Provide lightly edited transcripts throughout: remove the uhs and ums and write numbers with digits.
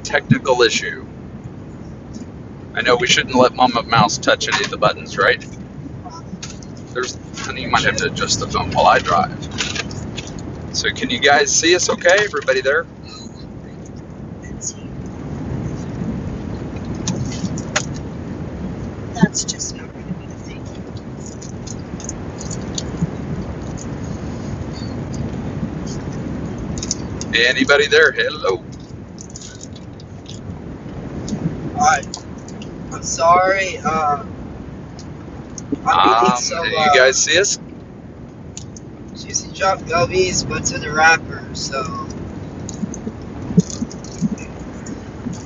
technical issue. I know we shouldn't let Mama Mouse touch any of the buttons, right? Honey, you might have to adjust the phone while I drive. So can you guys see us okay? Everybody there? Let's see. That's just not going to be the thing. Anybody there? Hello. Alright. I'm sorry. I'm eating some. You guys see us? Juicy drop gummies, but to the wrapper, so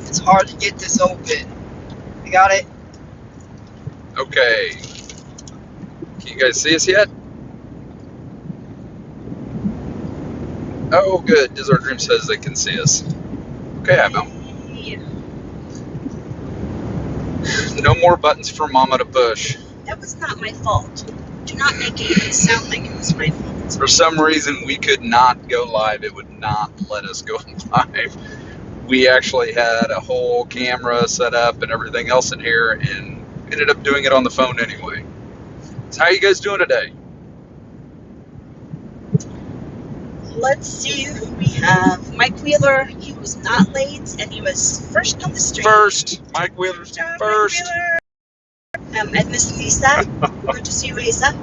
it's hard to get this open. You got it? Okay. Can you guys see us yet? Oh, good. Desert Dream says they can see us. Okay, I know. No more buttons for Mama to push. That was not my fault. Do not make it sound like it was my fault. For some reason, we could not go live. It would not let us go live. We actually had a whole camera set up and everything else in here, and ended up doing it on the phone anyway. So how are you guys doing today? Let's see who we have. Mike Wheeler, he was not late, and he was first on the street. First. Mike Wheeler's Good job, first. Mike Wheeler. And Miss Lisa. Good to see you, Lisa.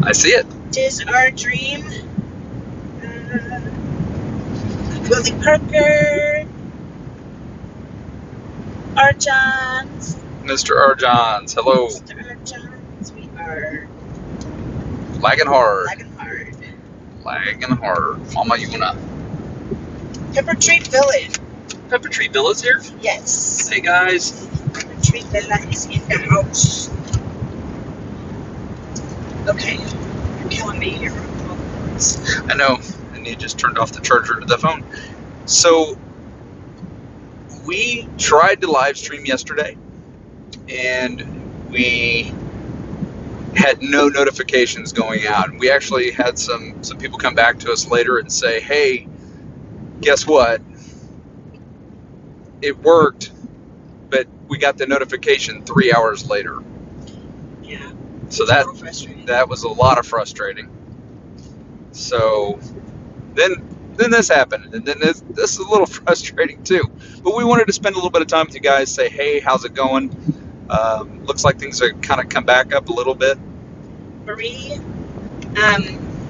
I see it. Tis our dream. Willie Parker. Arjans. Mr. Arjans, hello. Mr. Arjans, we are Lagging hard. lagging hard. Lagging hard. Mama, you wanna? Pepper Tree Village. Pepper Tree Villa's here? Yes. Hey guys. Pepper Tree Villa is in the house. Okay. You're killing me here. I know. And you just turned off the charger of the phone. So we tried to live stream yesterday, and we had no notifications going out. We actually had some people come back to us later and say, hey, guess what? It worked, but we got the notification 3 hours later. Yeah. So It's a little frustrating. that was a lot of frustrating. So then this happened, and then this is a little frustrating too. But we wanted to spend a little bit of time with you guys, say, hey, how's it going? Looks like things are kind of come back up a little bit. Marie,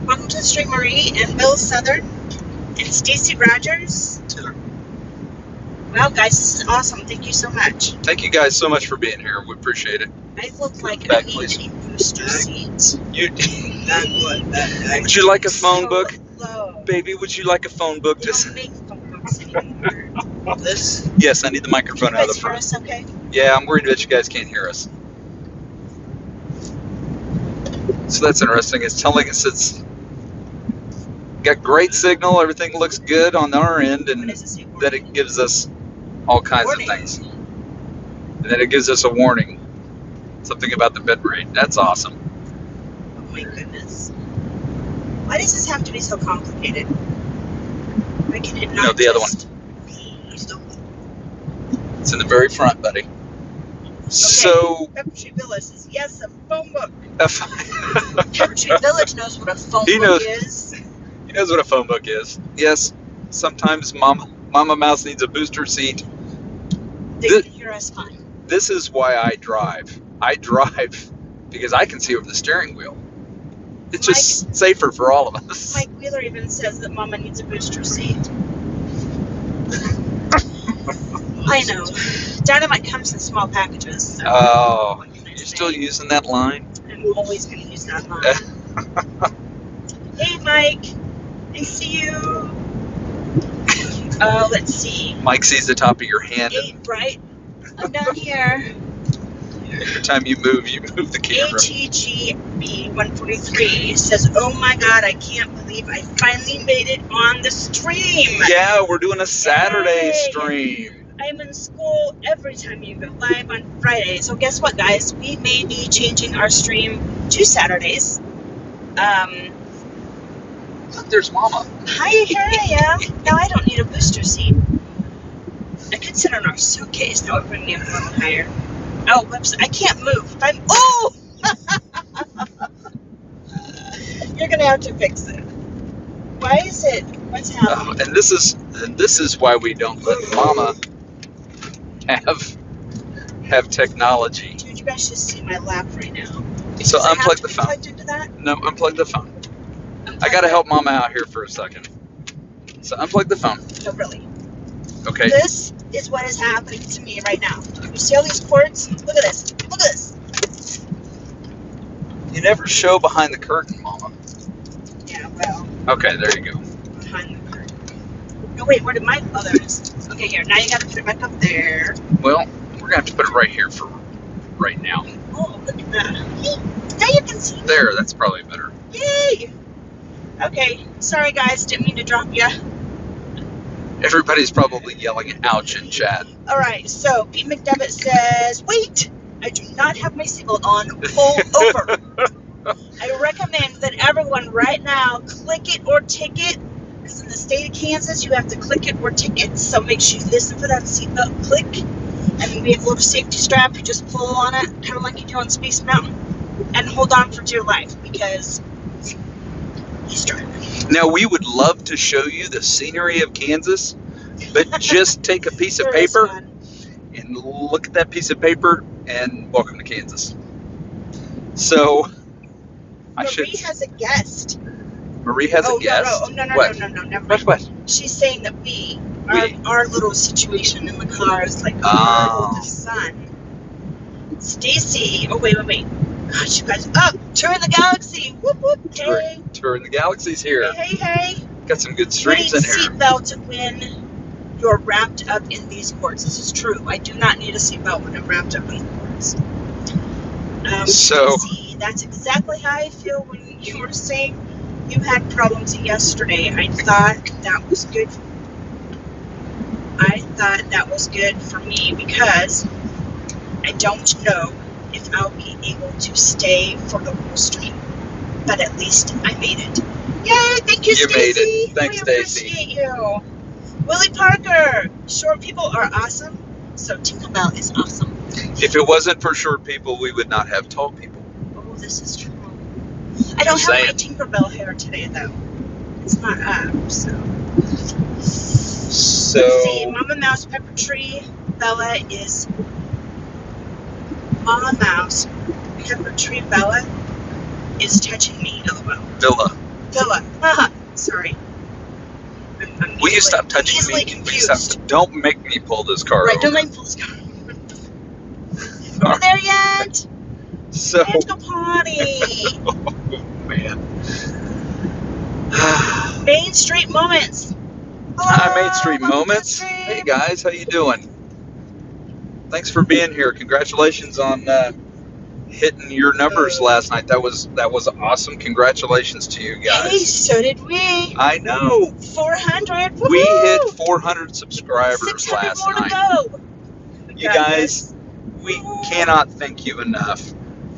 welcome to the stream, Marie, and Bill Southern, and Stacy Rogers. Wow, guys, this is awesome. Thank you so much. Thank you guys so much for being here. We appreciate it. I look like Back, I need please. a booster seat. That one. That Would you like a phone book? Low. Baby, would you like a phone book? They don't make phone books anymore. this. Yes, I need the microphone You out of guys the hear front. us okay? Yeah, I'm worried that you guys can't hear us. So that's interesting. It's telling us it's got great signal. Everything looks good on our end, and What does it say? that it gives us all kinds Warning. of things. And then it gives us a warning. Something about the bit rate. That's awesome. Oh my goodness. Why does this have to be so complicated? Why can it not No, the other one. just be simple? It's in the very front, buddy. So, Pepper Tree Village says, yes, a phone book. he Pepper Tree Village knows what a phone He book knows. is. knows what a phone book is. Yes, sometimes Mama Mouse needs a booster seat. They This- can hear us fine. This is why I drive. I drive because I can see over the steering wheel. It's just safer for all of us. Mike Wheeler even says that Mama needs a booster seat. I know. Dynamite comes in small packages. So Oh, what can I you're say? still using that line? I'm always going to use that line. Hey, Mike. I see you. Let's see. Mike sees the top of your hand, 8, right? I'm down here. and every time you move the camera. ATGB143 says, oh my god, I can't believe I finally made it on the stream. Yeah, we're doing a Saturday Yay. stream. I'm in school every time you go live on Friday. So guess what, guys? We may be changing our stream to Saturdays. Look, there's Mama. Hi, here I am. Now I don't need a booster seat. I could sit on our suitcase. That would bring me up a little higher. Oh, whoops. I can't move. Oh! You're going to have to fix it. Why is it? What's happening? And this is why we don't let Mama have technology. Dude, you guys should see my lap right now. So Does it have unplug to the be phone. plugged into that? No, unplug the phone. Unplug I gotta it? help Mama out here for a second. So unplug the phone. No, really. Okay. This is what is happening to me right now. You see all these cords? Look at this. Look at this. You never show behind the curtain, Mama. Yeah, well, Okay, there you go. behind the curtain. No, wait, where did my... Oh, there it is. Okay, here. Now you got to put it back up there. Well, we're gonna have to put it right here for right now. Oh, look at that. Hey, now you can see me. There, that's probably better. Yay! Okay, sorry guys, didn't mean to drop you. Everybody's probably yelling ouch in chat. Alright, so Pete McDevitt says, wait! I do not have my seatbelt on. Pull over. I recommend that everyone right now click it or ticket. Because in the state of Kansas, you have to click it or ticket. So make sure you listen for that seatbelt click. And we have a little safety strap. You just pull on it, kind of like you do on Space Mountain. And hold on for dear life because he's driving. Now, we would love to show you the scenery of Kansas, but just take a piece of There is paper one. and look at that piece of paper and welcome to Kansas. So, Marie has a guest. Marie has a guest? No, What? no, never mind. What? She's saying that We. our little situation in the car is like Oh. with the sun. Stacy, oh wait. Gosh, you guys, tour of the galaxy. Whoop whoop. Hey, Tour in the Galaxy's here. hey. Got some good You streams need in here. seatbelt when you're wrapped up in these cords. This is true. I do not need a seatbelt when I'm wrapped up in the cords. So- Stacy, that's exactly how I feel when you were saying you had problems yesterday. I thought that was good. I thought that was good for me because I don't know if I'll be able to stay for the whole stream. But at least I made it. Yay! Thank you, You made it. Stacy. Thanks, We Stacy. appreciate you. Willie Parker. Short people are awesome. So Tinkerbell is awesome. If it wasn't for short people, we would not have tall people. Oh, this is true. I don't Just have my Tinkerbell hair today though. It's not up, so. Let's see, So, Mama Mouse, Pepper Tree, Bella is Mama Mouse, Pepper Tree, Bella is touching me. LOL. Villa, Bella. Haha. Sorry. I'm will you stop touching easily me? confused. Don't make me pull this car Right, over. don't make me pull this car. Over there yet? So, I have to go potty. man. Main Street Moments. Hi, Main Street Welcome to the Moments. stream. Hey guys, how you doing? Thanks for being here. Congratulations on hitting your numbers last night. That was awesome. Congratulations to you Hey, guys. so did we. I know. 400. We Woohoo! hit 400 subscribers 600 last more to night. go. We You got guys, we cannot thank you enough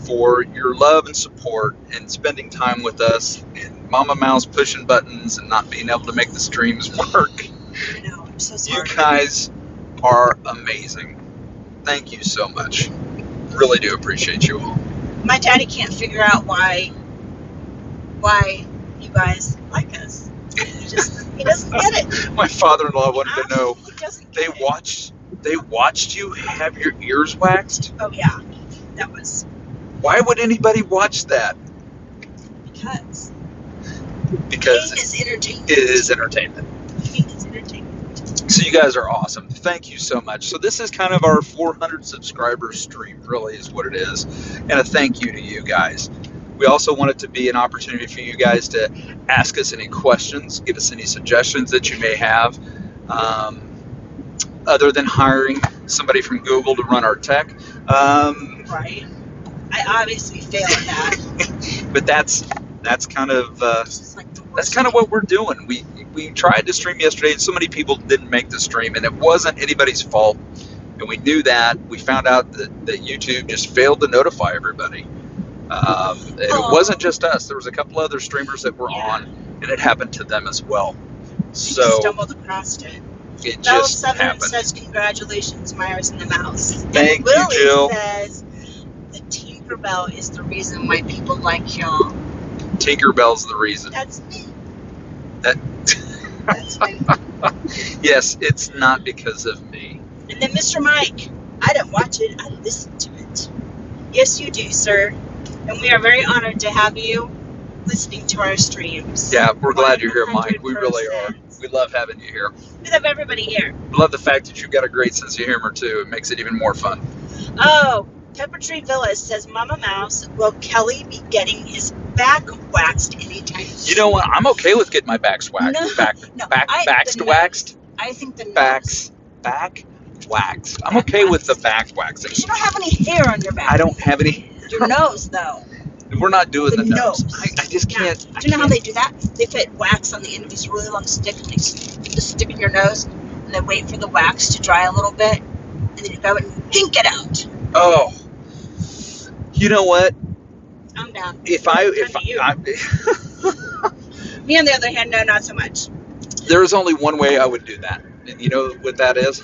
for your love and support and spending time with us and Mama Mouse pushing buttons and not being able to make the streams work. this. I know, I'm so You sorry. guys are amazing. Thank you so much. Really do appreciate you all. My daddy can't figure out why you guys like us. He doesn't get it. My father-in-law wanted to know, He doesn't they get it. watched you have your ears waxed? Oh yeah, that was Why would anybody watch that? because Because pain is entertainment. it is entertainment. Pain is entertainment. So you guys are awesome. Thank you so much. So this is kind of our 400 subscriber stream, really is what it is. And a thank you to you guys. We also want it to be an opportunity for you guys to ask us any questions, give us any suggestions that you may have. Other than hiring somebody from Google to run our tech. Right. I obviously failed at that. But that's kind of This is like the worst. that's kind of what we're doing. We tried to stream yesterday, and so many people didn't make the stream, and it wasn't anybody's fault. And we knew that. We found out that YouTube just failed to notify everybody. And it wasn't just us. There was a couple other streamers that were Yeah. on and it happened to them as well. You So stumbled across it. it Belle just Southern happened. says, congratulations, Meyers and the Mouse. Thank and you, Willie Jill. says, the Tinkerbell is the reason why people like y'all. Tinkerbell's the reason. That's me. That That's me. yes, it's not because of me. And then Mr. Mike, I don't watch it, I listen to it. Yes, you do, sir. And we are very honored to have you listening to our streams. Yeah, we're glad you're here, Mike. We 100%. really are. We love having you here. We love everybody here. We love the fact that you've got a great sense of humor, too. It makes it even more fun. Oh, Pepper Tree Villas says, Mama Mouse, will Kelly be getting his back waxed anytime soon? You know what? I'm okay with getting my back waxed. No, Waxed, waxed? I think the nose. Back waxed. I'm okay with the back waxing. Because you don't have any hair on your back. I don't have any. Your nose, though. We're not doing the nose. nose. I just can't. Do you know how they do that? They put wax on the end of this really long stick, and they just stick in your nose, and then wait for the wax to dry a little bit, and then you go and yank it out. Oh. You know what? I'm down. Me on the other hand, no, not so much. There is only one way I would do that. And you know what that is?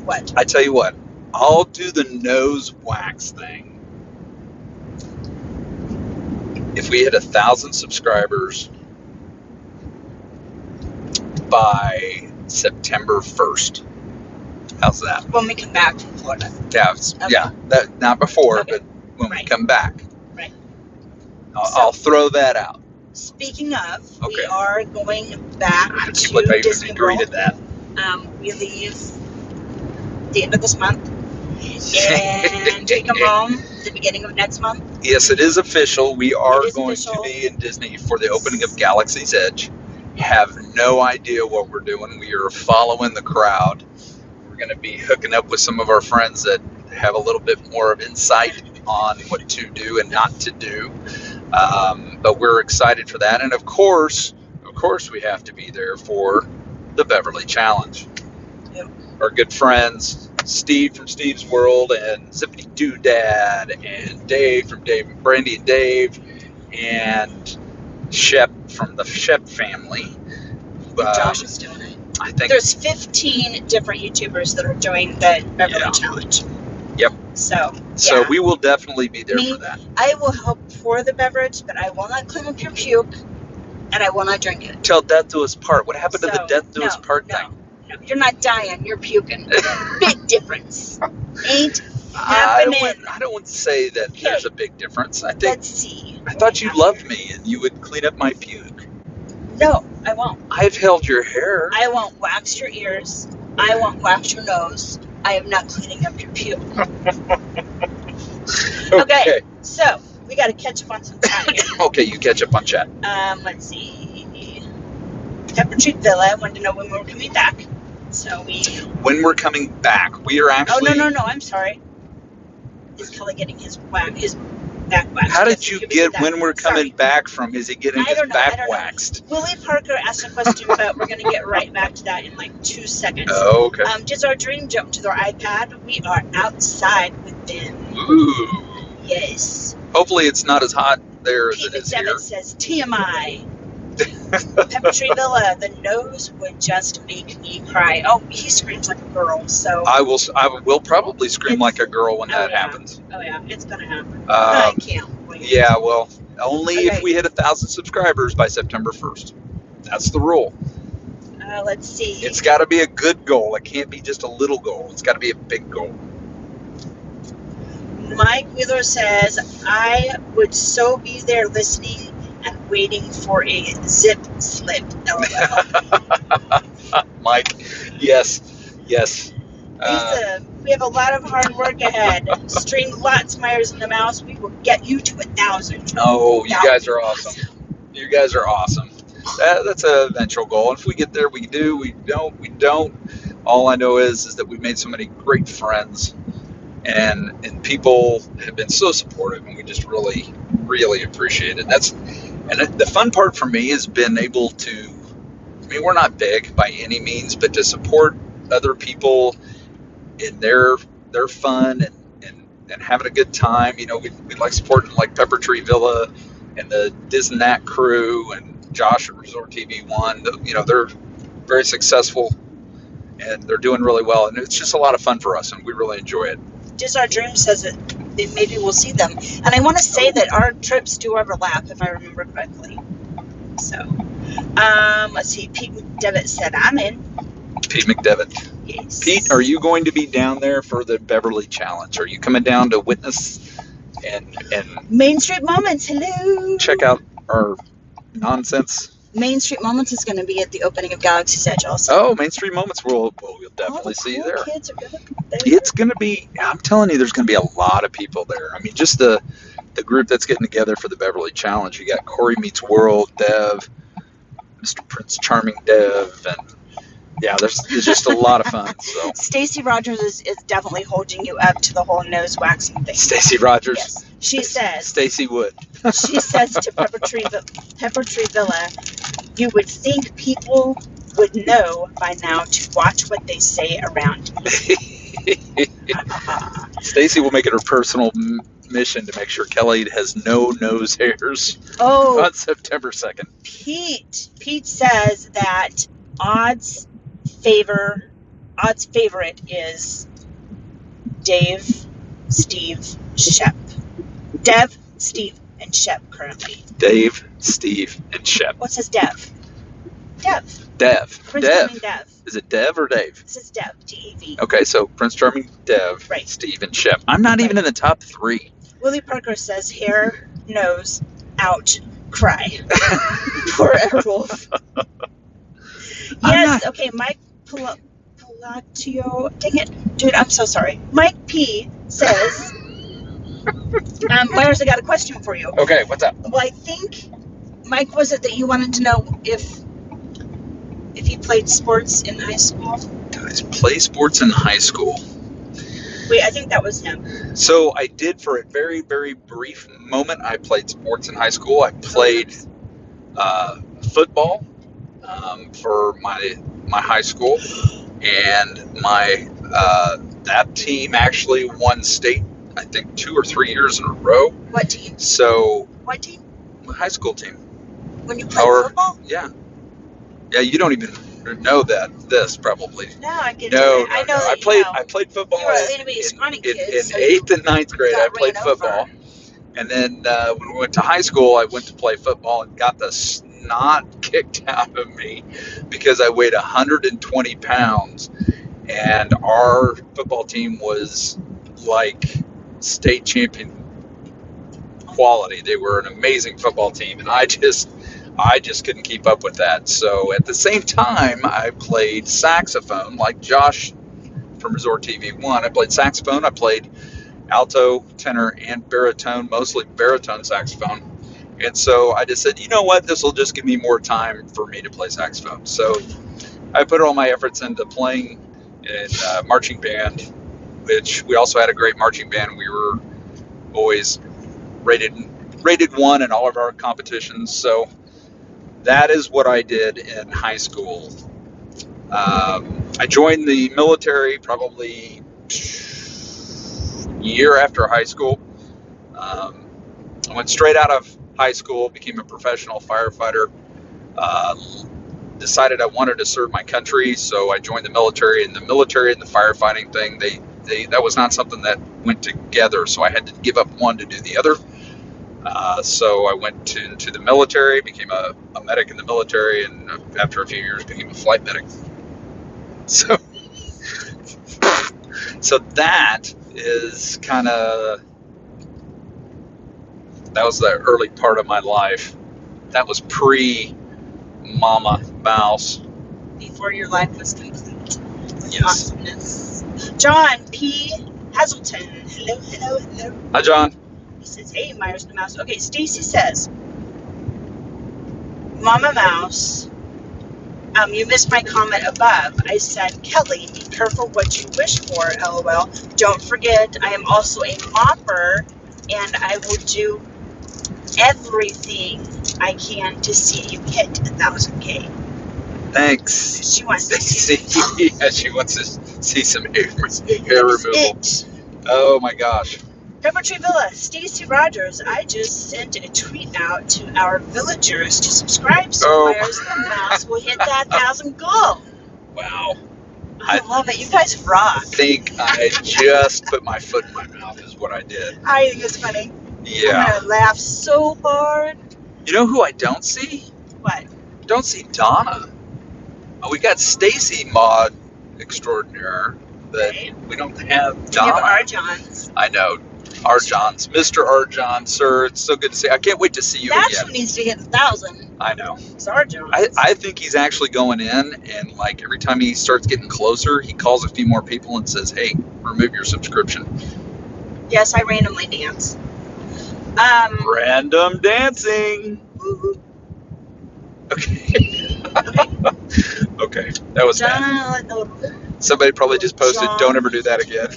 What? I tell you what. I'll do the nose wax thing if we hit 1,000 subscribers by September 1st. How's that? When we come back from Florida. Yeah, Okay. yeah. That not before, Okay. but when we Right. come back. Right. I'll throw that out. Speaking of, Okay. we are going back I to can't believe I even Disney agreed World. to that. We leave the end of this month and we come home the beginning of next month. Yes, it is official. We are It is going official. to be in Disney for the opening of Galaxy's Edge. Have no idea what we're doing. We are following the crowd. We're going to be hooking up with some of our friends that have a little bit more of insight on what to do and not to do. But we're excited for that. And of course, we have to be there for the Beverly Challenge. Yep. Our good friends, Steve from Steve's World, and Zippity Doodad, and Dave from Brandy and Dave, and Shep from the Shep family. Josh is doing it. I think There's 15 different YouTubers that are doing the Beverly Yeah. Challenge. Yep. So, so. yeah. We will definitely be there Me? for that. I will help pour the beverage, but I will not clean up your puke, and I will not drink it. Till death do us part. What happened to the death do us part thing? No, you're not dying. You're puking. Big difference. Ain't I happening. don't want to say that there's a big difference. I think Let's see. I thought you loved me and you would clean up my puke. No, I won't. I've held your hair. I won't wax your ears. I won't wax your nose. I am not cleaning up your puke. Okay, so we got to catch up on some time here. Okay, you catch up on chat. Let's see. Pepper Tree Villa wanted to know when we were coming back. So we. When we're coming back, we are Oh actually. no! I'm sorry. Is Kelly getting his back waxed? How did Yes, you give me get that. when we're coming Sorry. back from? Is he getting I his don't know, I back don't know. waxed? Willie Parker asked a question about. We're going to get right back to that in like 2 seconds. Oh, okay. Just our dream jump to their iPad. We are outside with them. Ooh. Yes. Hopefully, it's not as hot there as Pete it is here. McDevitt says TMI. Pepper Tree Villa, the nose would just make me cry. Oh, he screams like a girl, so. I will probably scream like a girl when that yeah. happens. Oh yeah, it's gonna happen. I can't wait. Yeah, well, only if Okay. we hit 1,000 subscribers by September 1st. That's the rule. Let's see. It's got to be a good goal. It can't be just a little goal. It's got to be a big goal. Mike Wheeler says, I would so be there listening and waiting for a zip slip. LOL. Mike, yes. Lisa, we have a lot of hard work ahead. Stream lots, Meyers and the Mouse. We will get you to 1,000. Oh, you That guys would are be awesome. You guys are awesome. That's an eventual goal. If we get there, we do. We don't. All I know is that we've made so many great friends, and people have been so supportive, and we just really, really appreciate it. And the fun part for me has been able to. I mean, we're not big by any means, but to support other people in their fun and having a good time. You know, we like supporting like Pepper Tree Villa and the Disney crew and Josh at Resort TV One. They're very successful and they're doing really well, and it's just a lot of fun for us, and we really enjoy it. Just our dream says that maybe we'll see them, and I want to say that our trips do overlap, if I remember correctly. So, let's see. Pete McDevitt said, "I'm in." Pete McDevitt. Yes. Pete, are you going to be down there for the Beverly Challenge? Are you coming down to witness and Main Street Moments? Hello. check out our nonsense? Main Street Moments is going to be at the opening of Galaxy's Edge also. Oh, Main Street Moments. We'll definitely see you there. Kids are gonna be there. It's going to be, I'm telling you, there's going to be a lot of people there. I mean, just the group that's getting together for the Beverly Challenge. You got Corey Meets World, Dev, Mr. Prince Charming Dev, and yeah, there's just a lot of fun. So Stacy Rogers is definitely holding you up to the whole nose waxing thing. Stacy Rogers. Yes. She says. Stacy Wood. She says to Pepper Tree Villa, "You would think people would know by now to watch what they say around me." Stacy will make it her personal mission to make sure Kelly has no nose hairs Oh, on September 2nd. Pete says that odds favorite is Dave, Steve, Shep. Dev, Steve, and Shep currently. Dave, Steve, and Shep. What says Dev? Dev. Dev. Prince Charming Dev. Dev. Is it Dev or Dave? This is Dev. D-E-V. Okay, so Prince Charming, Dev, Right. Steve, and Shep. I'm not even in the top 3. Willie Parker says hair, nose, out, cry. Poor Airwolf. Yes, okay, Mike Palatio. Dang it. Dude, I'm so sorry. Mike P says, Myers, I got a question for you. Okay, what's up? Well, I think, Mike, was it that you wanted to know if you played sports in high school? Guys, play sports in high school. Wait, I think that was him. So I did for a very, very brief moment. I played sports in high school. I played football for my high school, and my that team actually won state, I think 2 or 3 years in a row. What team? So What team? my high school team. When you played football? Yeah, you don't even know this probably. No, I get No, it. I know no. that I played football You were a little scrawny kid, in so 8th and 9th grade. I got played ran over. football, and then when we went to high school, I went to play football and got the snot kicked out of me because I weighed 120 pounds, and our football team was like state champion quality. They were an amazing football team, and I just couldn't keep up with that. So at the same time, I played saxophone like Josh from Resort TV 1. I played saxophone. I played alto, tenor, and baritone, mostly baritone saxophone. And so I just said, you know what, this will just give me more time for me to play saxophone. So I put all my efforts into playing in marching band, which we also had a great marching band. We were always rated 1 in all of our competitions. So that is what I did in high school. I joined the military probably a year after high school. I went straight out of high school, became a professional firefighter, decided I wanted to serve my country, so I joined the military. And the military and the firefighting thing, that was not something that went together, so I had to give up one to do the other. So I went into the military, became a medic in the military, and after a few years became a flight medic. So that is that was the early part of my life. That was pre-Mama Mouse. Before your life was complete. Yes. Awesomeness. John P. Hazelton. Hello. Hi, John. He says, hey, Myers and the Mouse. Okay, Stacy says, Mama Mouse, you missed my comment above. I said, Kelly, be careful what you wish for, LOL. Don't forget, I am also a mopper, and I will do everything I can to see you hit 1,000K. Thanks. She wants to see. Yeah, she wants to see some hair removal. It. Oh my gosh. Peppertree Villa, Stacy Rogers. I just sent a tweet out to our villagers to subscribe so Oh. Meyers and The Mouse will hit that 1,000 goal. Wow. I love it. You guys rock. I think I just put my foot in my mouth is what I did. I think it's funny. Yeah. I'm going to laugh so hard. You know who I don't see? What? Don't see Donna. We got Stacy Maud Extraordinaire, but Right. we don't have We have Donna. Arjons. I know. Arjons. Mr. Arjon, sir. It's so good to see. I can't wait to see you That's again. who needs to hit 1,000. I know. It's Arjons. I think he's actually going in, and like every time he starts getting closer, he calls a few more people and says, "Hey, remove your subscription." Yes, I randomly dance. Random dancing. Okay. Okay, that was bad. Somebody probably just posted, "Don't ever do that again."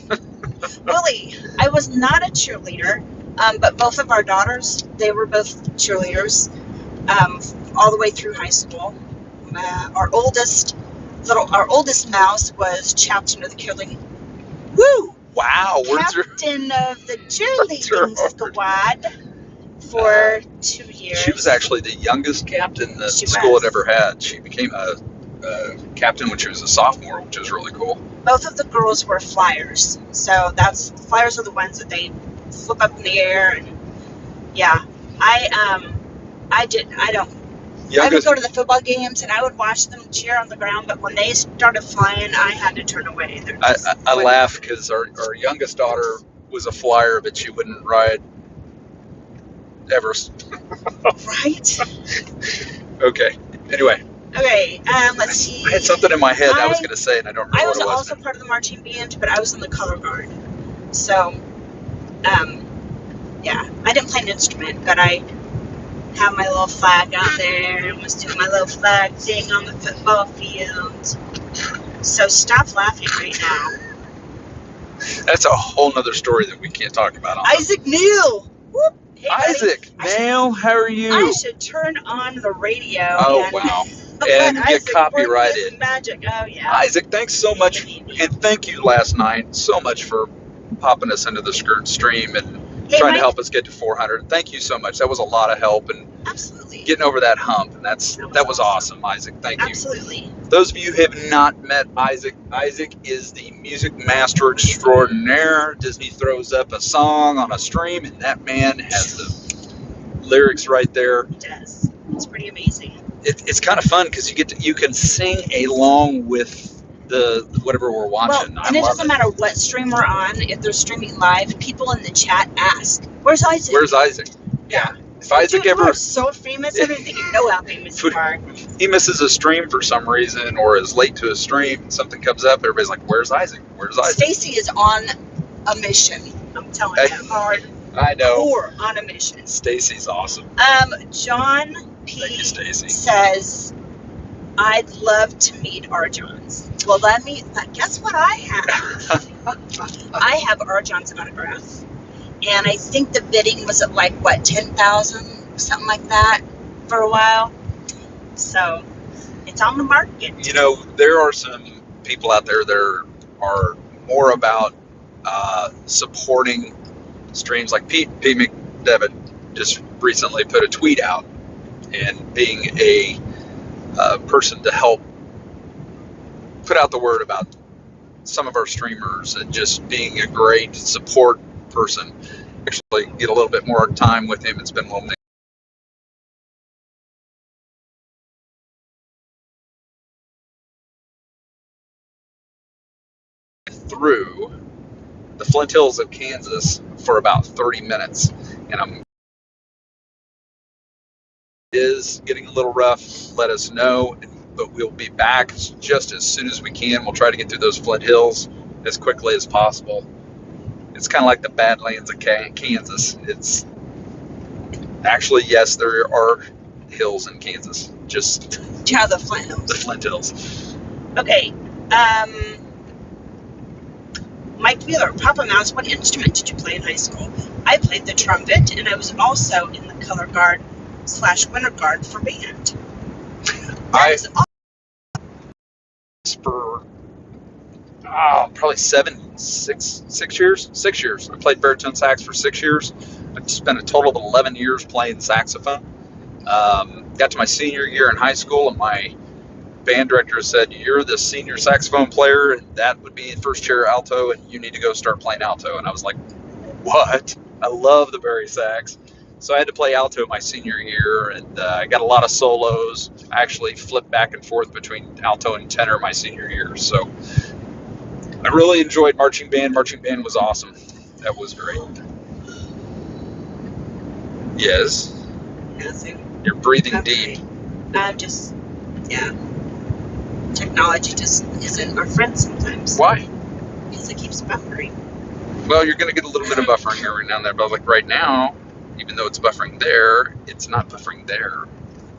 Willie, I was not a cheerleader, but both of our daughters, they were both cheerleaders all the way through high school. Our oldest mouse was captain of the cheerleading. Woo! Wow, words are. Captain of the cheerleading Words are squad for 2 years. She was actually the youngest captain that She the school was. had ever had. She became a captain when she was a sophomore, which was really cool. Both of the girls were flyers, so flyers are the ones that they flip up in the air, and yeah, I would Youngest, go to the football games and I would watch them cheer on the ground, but when they started flying, I had to turn away. I laugh because our youngest daughter was a flyer, but she wouldn't ride Everest. Right? Okay. Anyway, Okay, let's see. I had something in my head I was going to say, and I don't remember I what was it was. also part of the marching band, but I was in the color guard. So, yeah, I didn't play an instrument, but I had my little flag out there and was doing my little flag thing on the football field. So stop laughing right now. That's a whole nother story that we can't talk about. On Isaac Neal! Whoop. Hey, buddy. Isaac, Neil, how are you? I should turn on the radio. Oh, and wow. let And get Isaac work copyrighted. his magic. Oh, yeah. Isaac, thanks so much, and thank you last night so much for popping us into the stream and Hey, trying Mike. to help us get to 400. Thank you so much. That was a lot of help and Absolutely. getting over that hump, and that was awesome, Isaac. Thank you. Absolutely. Those of you who have not met Isaac, Isaac is the music master extraordinaire. Disney throws up a song on a stream, and that man has the lyrics right there. It does. It's pretty amazing. It's kind of fun because you can sing along with the whatever we're watching. Well, and it doesn't matter what stream we're on. If they're streaming live, people in the chat ask, "Where's Isaac?" Where's Isaac? Yeah. If Isaac Dude, you ever are so famous, I don't think you know how famous you are. he misses a stream for some reason or is late to a stream, something comes up, everybody's like, "Where's Isaac? Where's Isaac?" Stacy is on a mission. I'm telling you, hard I know. core on a mission. Stacy's awesome. John P. Thank you, Stacy. says, "I'd love to meet Arjons." Well, guess what I have? I have Arjon's autograph. And I think the bidding was at like, what, 10,000? Something like that for a while. So, it's on the market. You know, there are some people out there that are more about supporting streams like Pete McDevitt just recently put a tweet out and being a person to help put out the word about some of our streamers and just being a great support person. Actually get a little bit more time with him and spend a little minute through the Flint Hills of Kansas for about 30 minutes, and I'm is getting a little rough. Let us know, but we'll be back just as soon as we can. We'll try to get through those Flint Hills as quickly as possible. It's kind of like the Badlands of Kansas. It's actually, yes, there are hills in Kansas. Just Yeah, the Flint Hills. the Flint Hills. Okay. Mike Wheeler, Papa Mouse, what instrument did you play in high school? I played the trumpet, and I was also in the color guard / winter guard for band. That is awesome. For probably 6 years. 6 years. I played baritone sax for 6 years. I spent a total of 11 years playing saxophone. Got to my senior year in high school, and my band director said, "You're the senior saxophone player, and that would be first chair alto, and you need to go start playing alto." And I was like, "What? I love the bari sax." So I had to play alto my senior year, and I got a lot of solos. I actually flipped back and forth between alto and tenor my senior year. So I really enjoyed marching band. Marching band was awesome. That was great. Yes. You're breathing deep. Just, yeah. Technology just isn't our friend sometimes. Why? Because it keeps buffering. Well, you're going to get a little bit of buffering here and down there, but like right now, even though it's buffering there, it's not buffering there.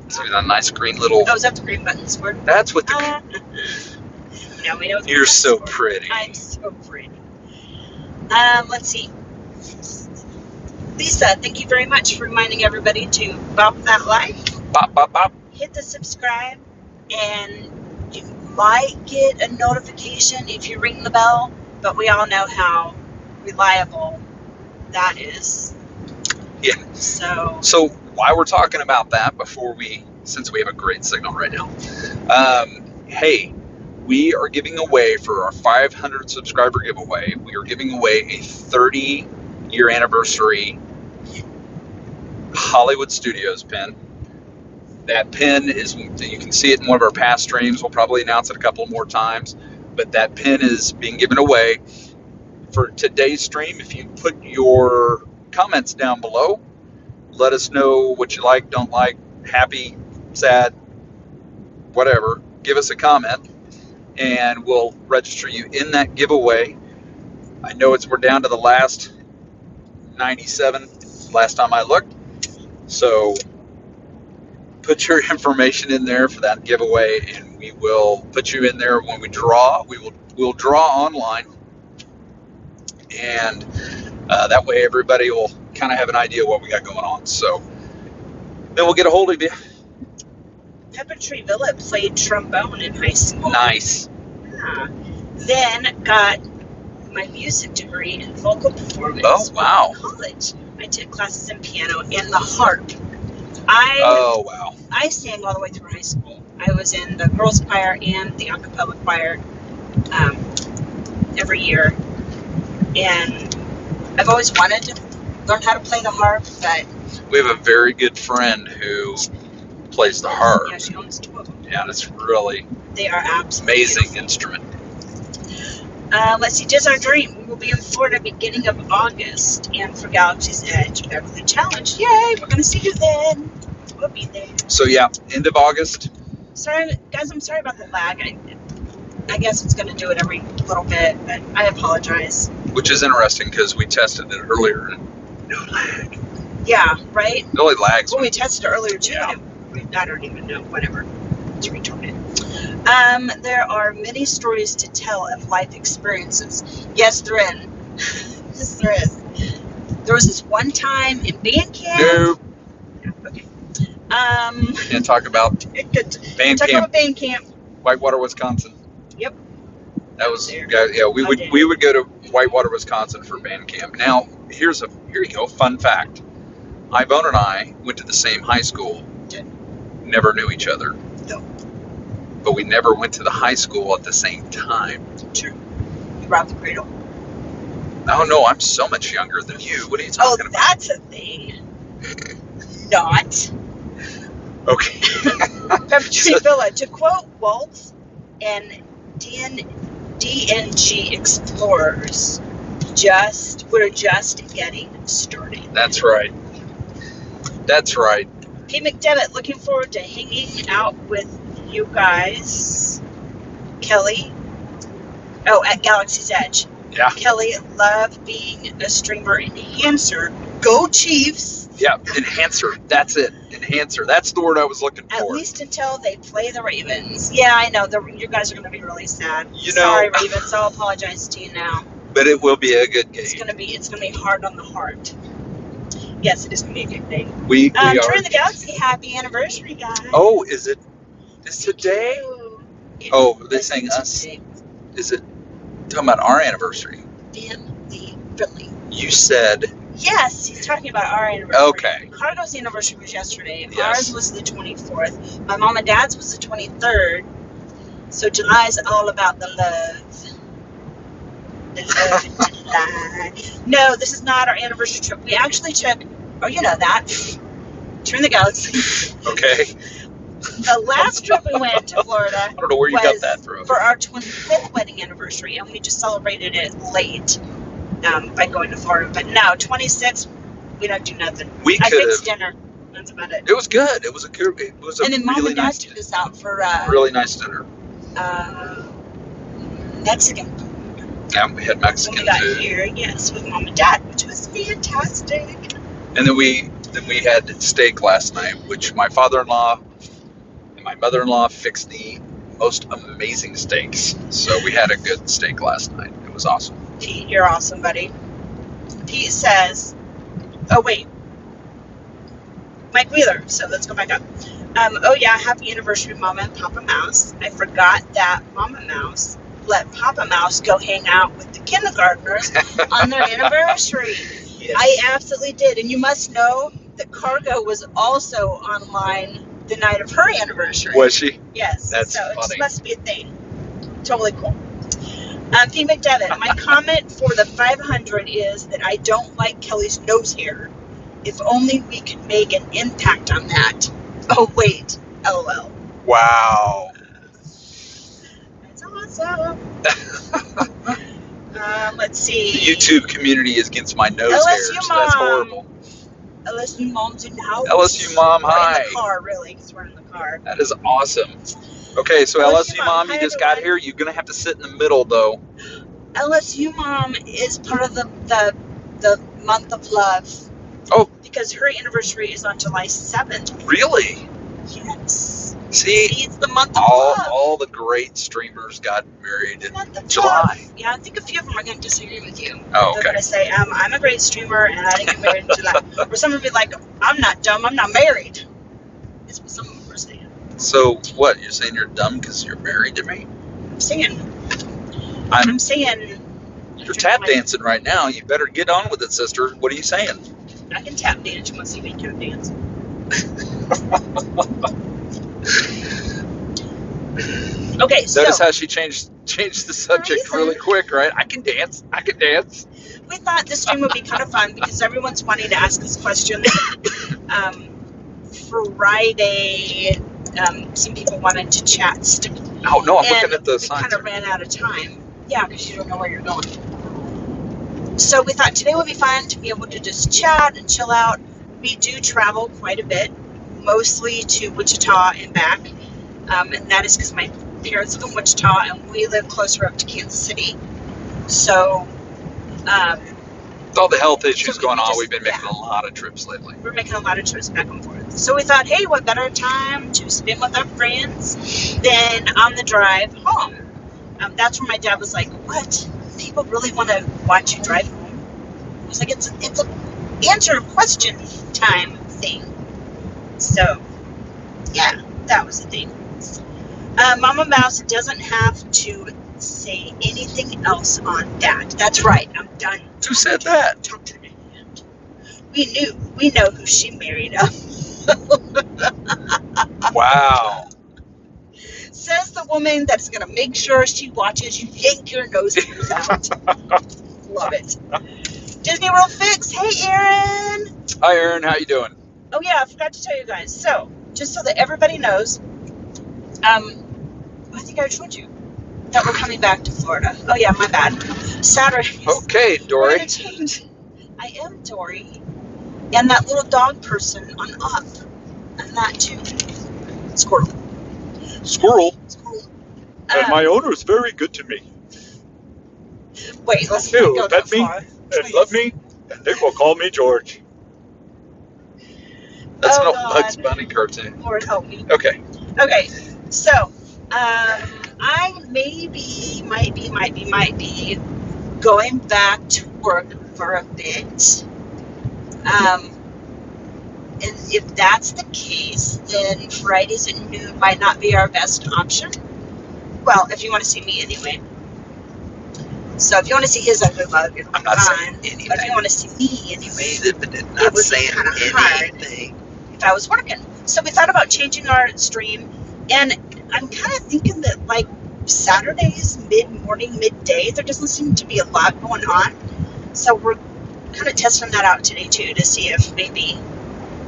See that nice green little. Oh, is that the green buttons for? That's what the. No, we know. You're so pretty. I'm so pretty. Let's see. Lisa, thank you very much for reminding everybody to bop that like, Bop, bop, bop. hit the subscribe, and you might get a notification if you ring the bell, but we all know how reliable that is. Yeah. So while we're talking about that, since we have a great signal right now, hey, we are giving away for our 500 subscriber giveaway. We are giving away a 30-year anniversary Hollywood Studios pin. That pin is, you can see it in one of our past streams. We'll probably announce it a couple more times, but that pin is being given away for today's stream. If you put your comments down below, let us know what you like, don't like, happy, sad, whatever. Give us a comment, and we'll register you in that giveaway. I know we're down to the last 97 last time I looked, so put your information in there for that giveaway, and we will put you in there when we draw. We'll draw online, and that way everybody will kind of have an idea what we got going on. So then we'll get a hold of you. Pepper Tree Villa played trombone in high school. Nice. Yeah. Then got my music degree in vocal performance. Oh, wow. In college. I took classes in piano and the harp. Oh, wow. I sang all the way through high school. I was in the girls' choir and the a cappella choir every year. And I've always wanted to learn how to play the harp, but... We have a very good friend who plays the harp. Yeah, she owns 2 of them. Yeah, it's really They are absolutely amazing beautiful. instrument. Let's see, Just Our Dream. We will be in Florida beginning of August, and for Galaxy's Edge Beverly Challenge. Yay, we're going to see you then. We'll be there. So yeah, end of August. Sorry, guys, I'm sorry about the lag. I guess it's going to do it every little bit, but I apologize. Which is interesting because we tested it earlier and no lag. Yeah, right? It only lags Well, when we tested it earlier too. Yeah. And I don't even know. Whatever. It's retarded. There are many stories to tell of life experiences. Yes, there is. Yes, there is. There was this one time in band camp. No. Okay. Can't talk about band Talk camp, about band camp. Whitewater, Wisconsin. Yep. That was There. yeah. We I did. would go to Whitewater, Wisconsin for band camp. Now here you go. Fun fact: Ivone and I went to the same high school. Did. Never knew each other. No. But we never went to the high school at the same time. True. You robbed the cradle. Oh no, I'm so much younger than you. What are you Oh, talking about? that's a thing. Not. Okay. Pepper Tree Villa. To quote Waltz and DNG Explorers, we're just getting started. That's right. That's right. P. McDevitt, looking forward to hanging out with you guys. Kelly. Oh, at Galaxy's Edge. Yeah. Kelly, love being a streamer enhancer. Go Chiefs! Yeah. Enhancer. That's it. Enhancer. That's the word I was looking At for. least until they play the Ravens. Yeah, I know. You guys are going to be really sad. You know- Sorry, Ravens. I'll apologize to you now. But it will be a good game. It's gonna be hard on the heart. Yes, it is gonna be a good thing. We are. Tour in the Galaxy, happy anniversary, guys. Oh, is it? Is today? Ooh. Oh, they're It's saying us. today. Is it? Talking about our anniversary. Family friendly. You said, Yes, he's talking about our anniversary. okay. Cargo's anniversary was yesterday. Yes. Ours was the 24th. My mom and dad's was the 23rd. So July's all about the love. The love in July. No, this is not our anniversary trip. We actually took, oh, you know that. Turn the goats. Okay. The last trip we went to Florida I don't know where you got that from. for our 25th wedding anniversary, and we just celebrated it late by going to Florida. But no, 26, we don't do nothing. We I could fixed have. dinner. That's about it. It was good. It was a good. It was a And then Mom really and Dad nice, took us out for really nice dinner. Mexican. Yeah, we had When Mexican we got food, here, yes, with Mom and Dad, which was fantastic. and then we had steak last night, which my father-in-law and my mother-in-law fixed the most amazing steaks. So we had a good steak last night. It was awesome. Pete, you're awesome, buddy. Pete says, oh, wait. Mike Wheeler, so let's go back up. Oh, yeah, happy anniversary, Mama and Papa Mouse. I forgot that Mama Mouse let Papa Mouse go hang out with the kindergartners on their anniversary. Yes. I absolutely did. And you must know that Cargo was also online the night of her anniversary. Was she? Yes. That's so it funny. just must be a thing. Totally cool. P. McDevitt, my comment for the 500 is that I don't like Kelly's nose hair. If only we could make an impact on that. Oh, wait. LOL. Wow. That's awesome. Let's see. The YouTube community is against my nose LSU hairs. That's mom. horrible. LSU mom's in the house. LSU mom, We're hi. in the car, really, because we're in the car. That is awesome. Okay, so LSU LSU mom, hi, you just got everyone. here. You're gonna have to sit in the middle, though. LSU mom is part of the month of love. Oh. Because her anniversary is on July 7th. Really? Yes. See, It's the month of all love. all the great streamers got married in Month of July. love. Yeah, I think a few of them are going to disagree with you. Oh, They're okay. going to say, I'm a great streamer and I didn't get married in July. Or some will be like, I'm not dumb, I'm not married. That's what some of them are saying. So what? You're saying you're dumb because you're married to me? I'm saying, You're tap dancing right now. You better get on with it, sister. What are you saying? I can tap dance. You want to see me tap dance? Okay, so Notice how she changed the subject reason- really quick, right? I can dance. I can dance. we thought this stream would be kind of fun because everyone's wanting to ask us questions. Friday, some people wanted to chat stuff. Oh no, I'm And looking at the we signs. kind of ran out of time. Yeah, because you don't know where you're going. So we thought today would be fun to be able to just chat and chill out. We do travel quite a bit, mostly to Wichita and back. And that is because my parents live in Wichita and we live closer up to Kansas City. So With all the health issues So going on, just- we've been making yeah. a lot of trips lately. we're making a lot of trips back and forth. So we thought, hey, what better time to spend with our friends than on the drive home? That's where my dad was like, what? People really want to watch you drive home? I was like, it's an answer question time thing. So, yeah, that was the thing. Mama Mouse doesn't have to say anything else on that. That's right. I'm done. Who said that? Talk to me. We know who she married. Wow. Says the woman that's gonna make sure she watches you yank your nose hairs out. Love it. Disney World Fix. Hey, Aaron. Hi, Aaron. How you doing? Oh yeah, I forgot to tell you guys. So, just so that everybody knows, I think I told you that we're coming back to Florida. Oh yeah, my bad. Saturday. Okay, We're Dory. gonna change. I am Dory, and that little dog person on up, and that too. Squirrel. Squirrel. Squirrel. And my owner is very good to me. Wait, let's He'll not go that pet me far. and Please. love me, and they will call me George. That's Oh, an old God. Bugs Bunny cartoon. Lord help me. Okay. Okay, so I might be going back to work for a bit. And if that's the case, then Fridays at noon might not be our best option. Well, if you want to see me anyway. So if you want to see his ugly mug, it'll be I'm not fine. saying anything. But if you want to see me anyway, Zipping it not would be saying kind of hard anything. if I was working. So we thought about changing our stream, and I'm kind of thinking that like Saturdays, mid-morning, midday, there doesn't seem to be a lot going on. So we're kind of testing that out today too, to see if maybe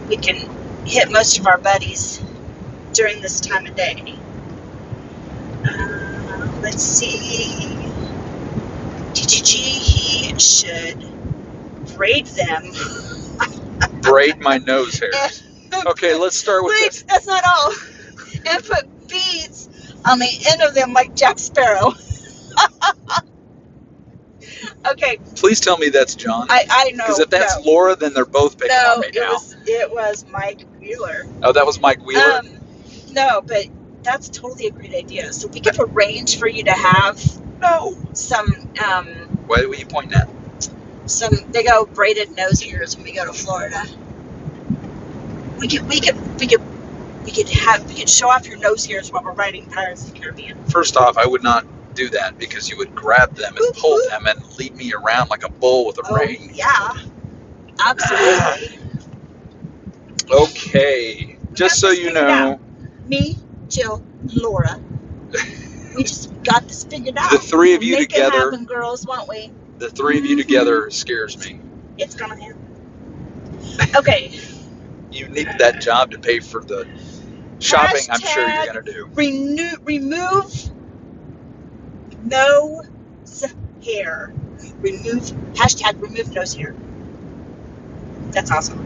we can hit most of our buddies during this time of day. Let's see. TTG, he should braid them. Braid my nose hairs. Okay, let's start with Wait, this. that's not all. And put beads on the end of them like Jack Sparrow. Okay, Please tell me that's John. I know. Because if that's no. Laura, then they're both picking No, on me now. it was Mike Wheeler. Oh, that was Mike Wheeler? No, but that's totally a great idea. So we could arrange for you to have No. some What were you pointing at? they go braided nose hairs when we go to Florida. We could show off your nose hairs while we're riding Pirates of the Caribbean. First off, I would not do that because you would grab them and pull them and lead me around like a bull with a rein. Yeah, absolutely. Okay, just so you know, Me, Jill, Laura, we just got this figured out. the three of you We'll make together, it happen, girls, won't we? the three of you together scares me. It's gonna happen. Okay. You need that job to pay for the shopping. I'm sure you're gonna do. Remove nose hair. Remove nose hair. That's awesome.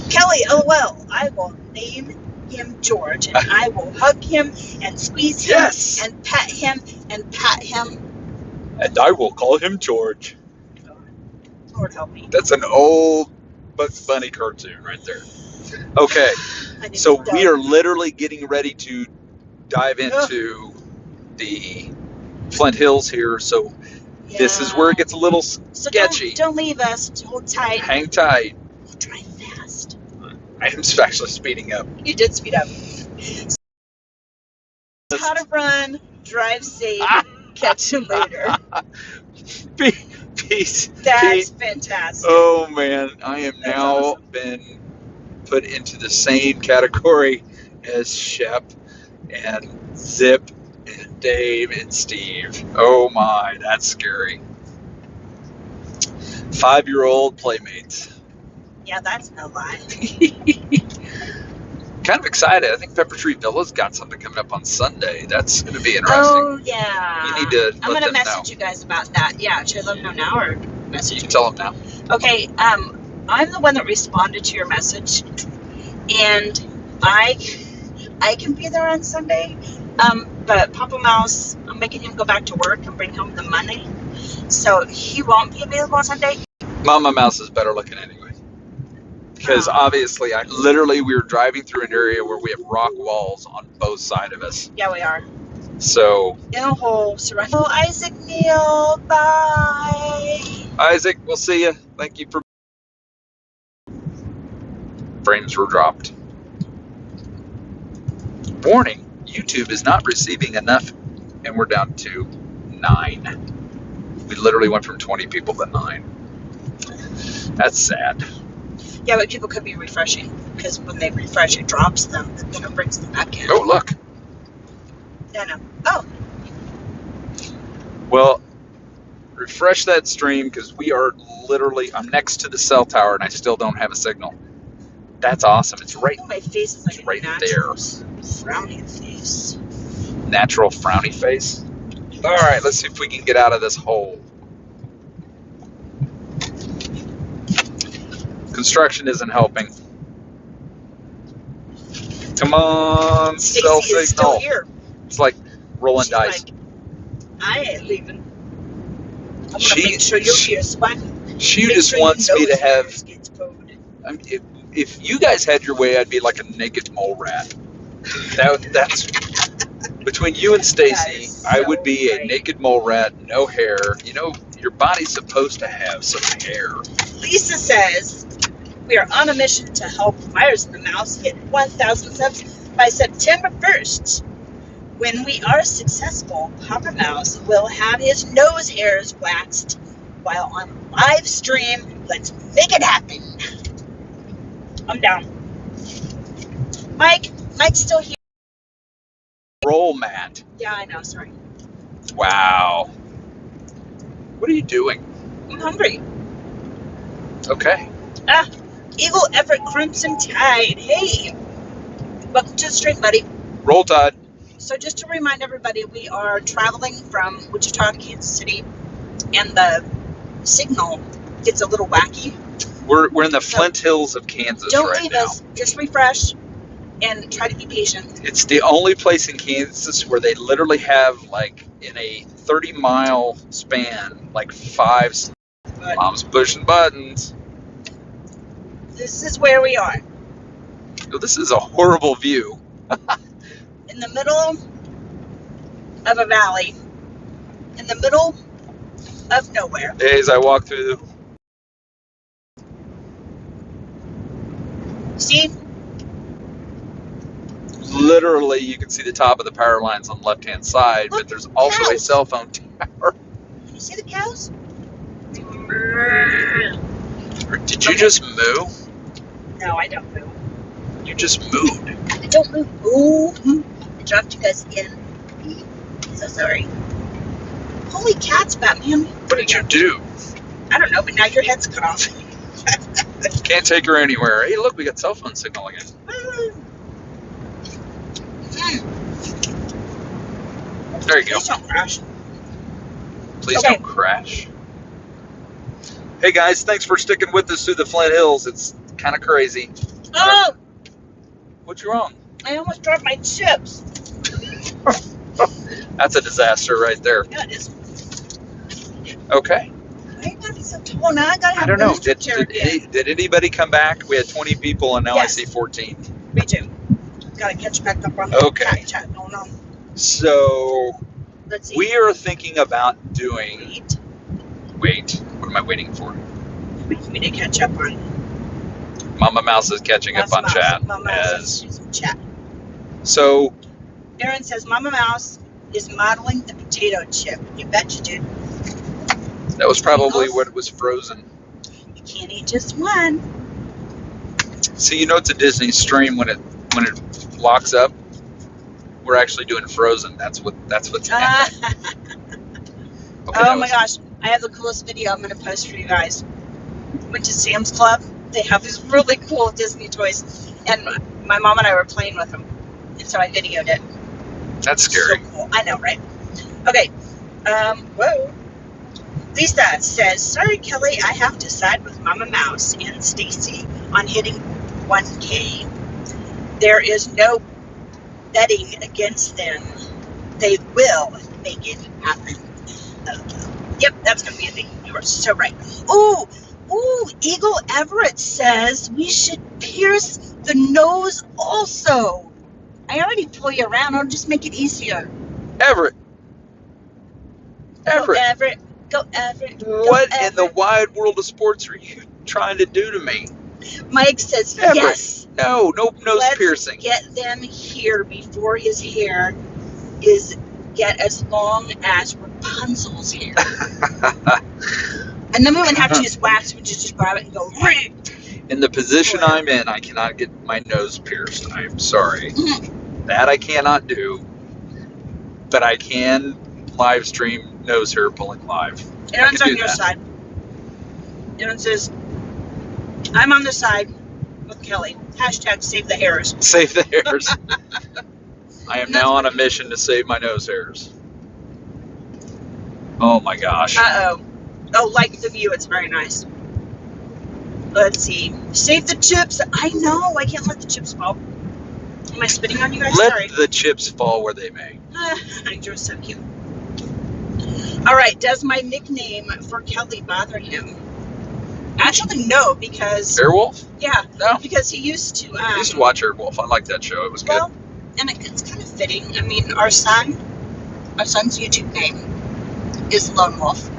Kelly, LOL. I will name him George, and I will hug him and squeeze him Yes. and pet him and pat him. And I will call him George. Lord help me. That's an old Bugs Bunny cartoon right there. Okay, I need so to we go. are literally getting ready to dive into the Flint Hills here. So this is where it gets a little So sketchy. Don't leave us. Hold tight. Hang tight. We'll drive fast. I am actually speeding up. You did speed up. How to run, drive safe, catch you later. Peace. That's fantastic. Oh man, I am That's now awesome. been put into the same category as Shep and Zip and Dave and Steve. Oh my, that's scary. 5-year-old playmates. Yeah, that's no lie. Kind of excited. I think Pepper Tree Villa's got something coming up on Sunday. That's going to be interesting. Oh, yeah. You need to I'm let going to them message know. you guys about that. Yeah, should I let them know now or You message can me? tell them now. Okay, I'm the one that responded to your message, and I can be there on Sunday, but Papa Mouse, I'm making him go back to work and bring home the money, so he won't be available on Sunday. Mama Mouse is better looking anyway. Because obviously, we were driving through an area where we have rock walls on both sides of us. Yeah, we are. So, In a hole, surrounded. Oh, Isaac Neal, bye. Isaac, we'll see you. Thank you for. Frames were dropped. Warning, YouTube is not receiving enough, and we're down to 9. We literally went from 20 people to 9. That's sad. Yeah, but people could be refreshing, because when they refresh, it drops them, and then it brings them back in. Oh, look. No, no. Oh, Well, refresh that stream because we are literally, I'm next to the cell tower and I still don't have a signal. That's awesome. It's right, my face is like it's a right natural there. frowny face. Natural frowny face. All right, let's see if we can get out of this hole. Construction isn't helping. Come on, cell Stacy is still signal. here. It's like rolling She's dice. like, I ain't leaving. I'm gonna She- make sure you're she- here, so I can She make just sure your wants me to nose have. hairs gets pulled. I mean, if you guys had your way, I'd be like a naked mole rat. That's between you and That Stacy. is I so would be a right. naked mole rat, no hair. You know, your body's supposed to have some hair. Lisa says, we are on a mission to help Meyers and the Mouse hit 1,000 subs by September 1st. When we are successful, Papa Mouse will have his nose hairs waxed while on live stream. Let's make it happen. I'm down. Mike's still here. Roll, Matt. Yeah, I know, sorry. Wow. What are you doing? I'm hungry. Okay. Eagle Everett Crimson Tide. Hey, welcome to the stream, buddy. Roll Tide. So just to remind everybody, we are traveling from Wichita to Kansas City, and the signal gets a little wacky. We're in the Flint Hills of Kansas Don't right leave now. us. Just refresh and try to be patient. It's the only place in Kansas where they literally have, like, in a 30-mile span, like 5 But moms pushing buttons. this is where we are, Oh, this is a horrible view. in the middle of a valley, in the middle of nowhere. As I walk through the... See? Literally, you can see the top of the power lines on the left-hand side, Look, but there's also a cows. cell phone tower. Can you see the cows? Did you just moo? No, I don't move. You just mooed. I don't move. Ooh, I dropped you guys again. So sorry. Holy cats, Batman. What did you do? I don't know, but now your head's cut off. Can't take her anywhere. Hey, look, we got cell phone signal again. There you go. Please don't crash. Please Okay. don't crash. Hey guys, thanks for sticking with us through the Flint Hills. It's kind of crazy. Oh, What's wrong? I almost dropped my chips. That's a disaster right there. Yeah, it is. Okay. Why are you gotta be so tall now? I gotta have I don't know. booster chair again. Did anybody come back? We had 20 people and now Yes. I see 14. Me too. Gotta catch back up on Okay. the chat going on. So Let's see. we are thinking about doing... Wait. Wait, what am I waiting for? Wait for me to catch up on. Mama Mouse is catching up on chat. Mama Mouse As, is in chat. so Aaron says Mama Mouse is modeling the potato chip. You bet you did. that was probably Pringles? what was frozen. You can't eat just one. So you know it's a Disney stream when it locks up. We're actually doing frozen. That's what's happening. Okay, Oh that my was- gosh. I have the coolest video I'm going to post for you guys. Went to Sam's Club. They have these really cool Disney toys. And my mom and I were playing with them. And so I videoed it. That's scary. So cool. I know, right? Okay. Whoa. Lisa says, sorry, Kelly, I have to side with Mama Mouse and Stacy on hitting 1K. There is no betting against them. They will make it happen. Yep, that's going to be a thing. You are so right. Ooh, Eagle Everett says we should pierce the nose also. I already pull you around. I'll just make it easier. Everett. Go Everett. Go Everett. Go What in Everett. the wide world of sports are you trying to do to me? Mike says Everett. yes. No nose Let's piercing. get them here before his hair is get as long as Rapunzel's hair. And then we wouldn't have to use wax. We just grab it and go. In the position I'm in, I cannot get my nose pierced. I'm sorry. That I cannot do. But I can live stream nose hair pulling live. Aaron's I can on do your that. side. Aaron says, I'm on the side with Kelly. Hashtag save the hairs. Save the hairs. I am now on a mission to save my nose hairs. Oh my gosh. Uh-oh. Oh, like the view. It's very nice. Let's see. Save the chips. I know. I can't let the chips fall. Am I spitting on you guys? Let Sorry. the chips fall where they may. You're so cute. All right. Does my nickname for Kelly bother him? Actually, no, because Airwolf? yeah, No. because he used to. I used to watch Airwolf. I liked that show. It was good. Well, and it's kind of fitting. I mean, our son's YouTube name is Lone Wolf,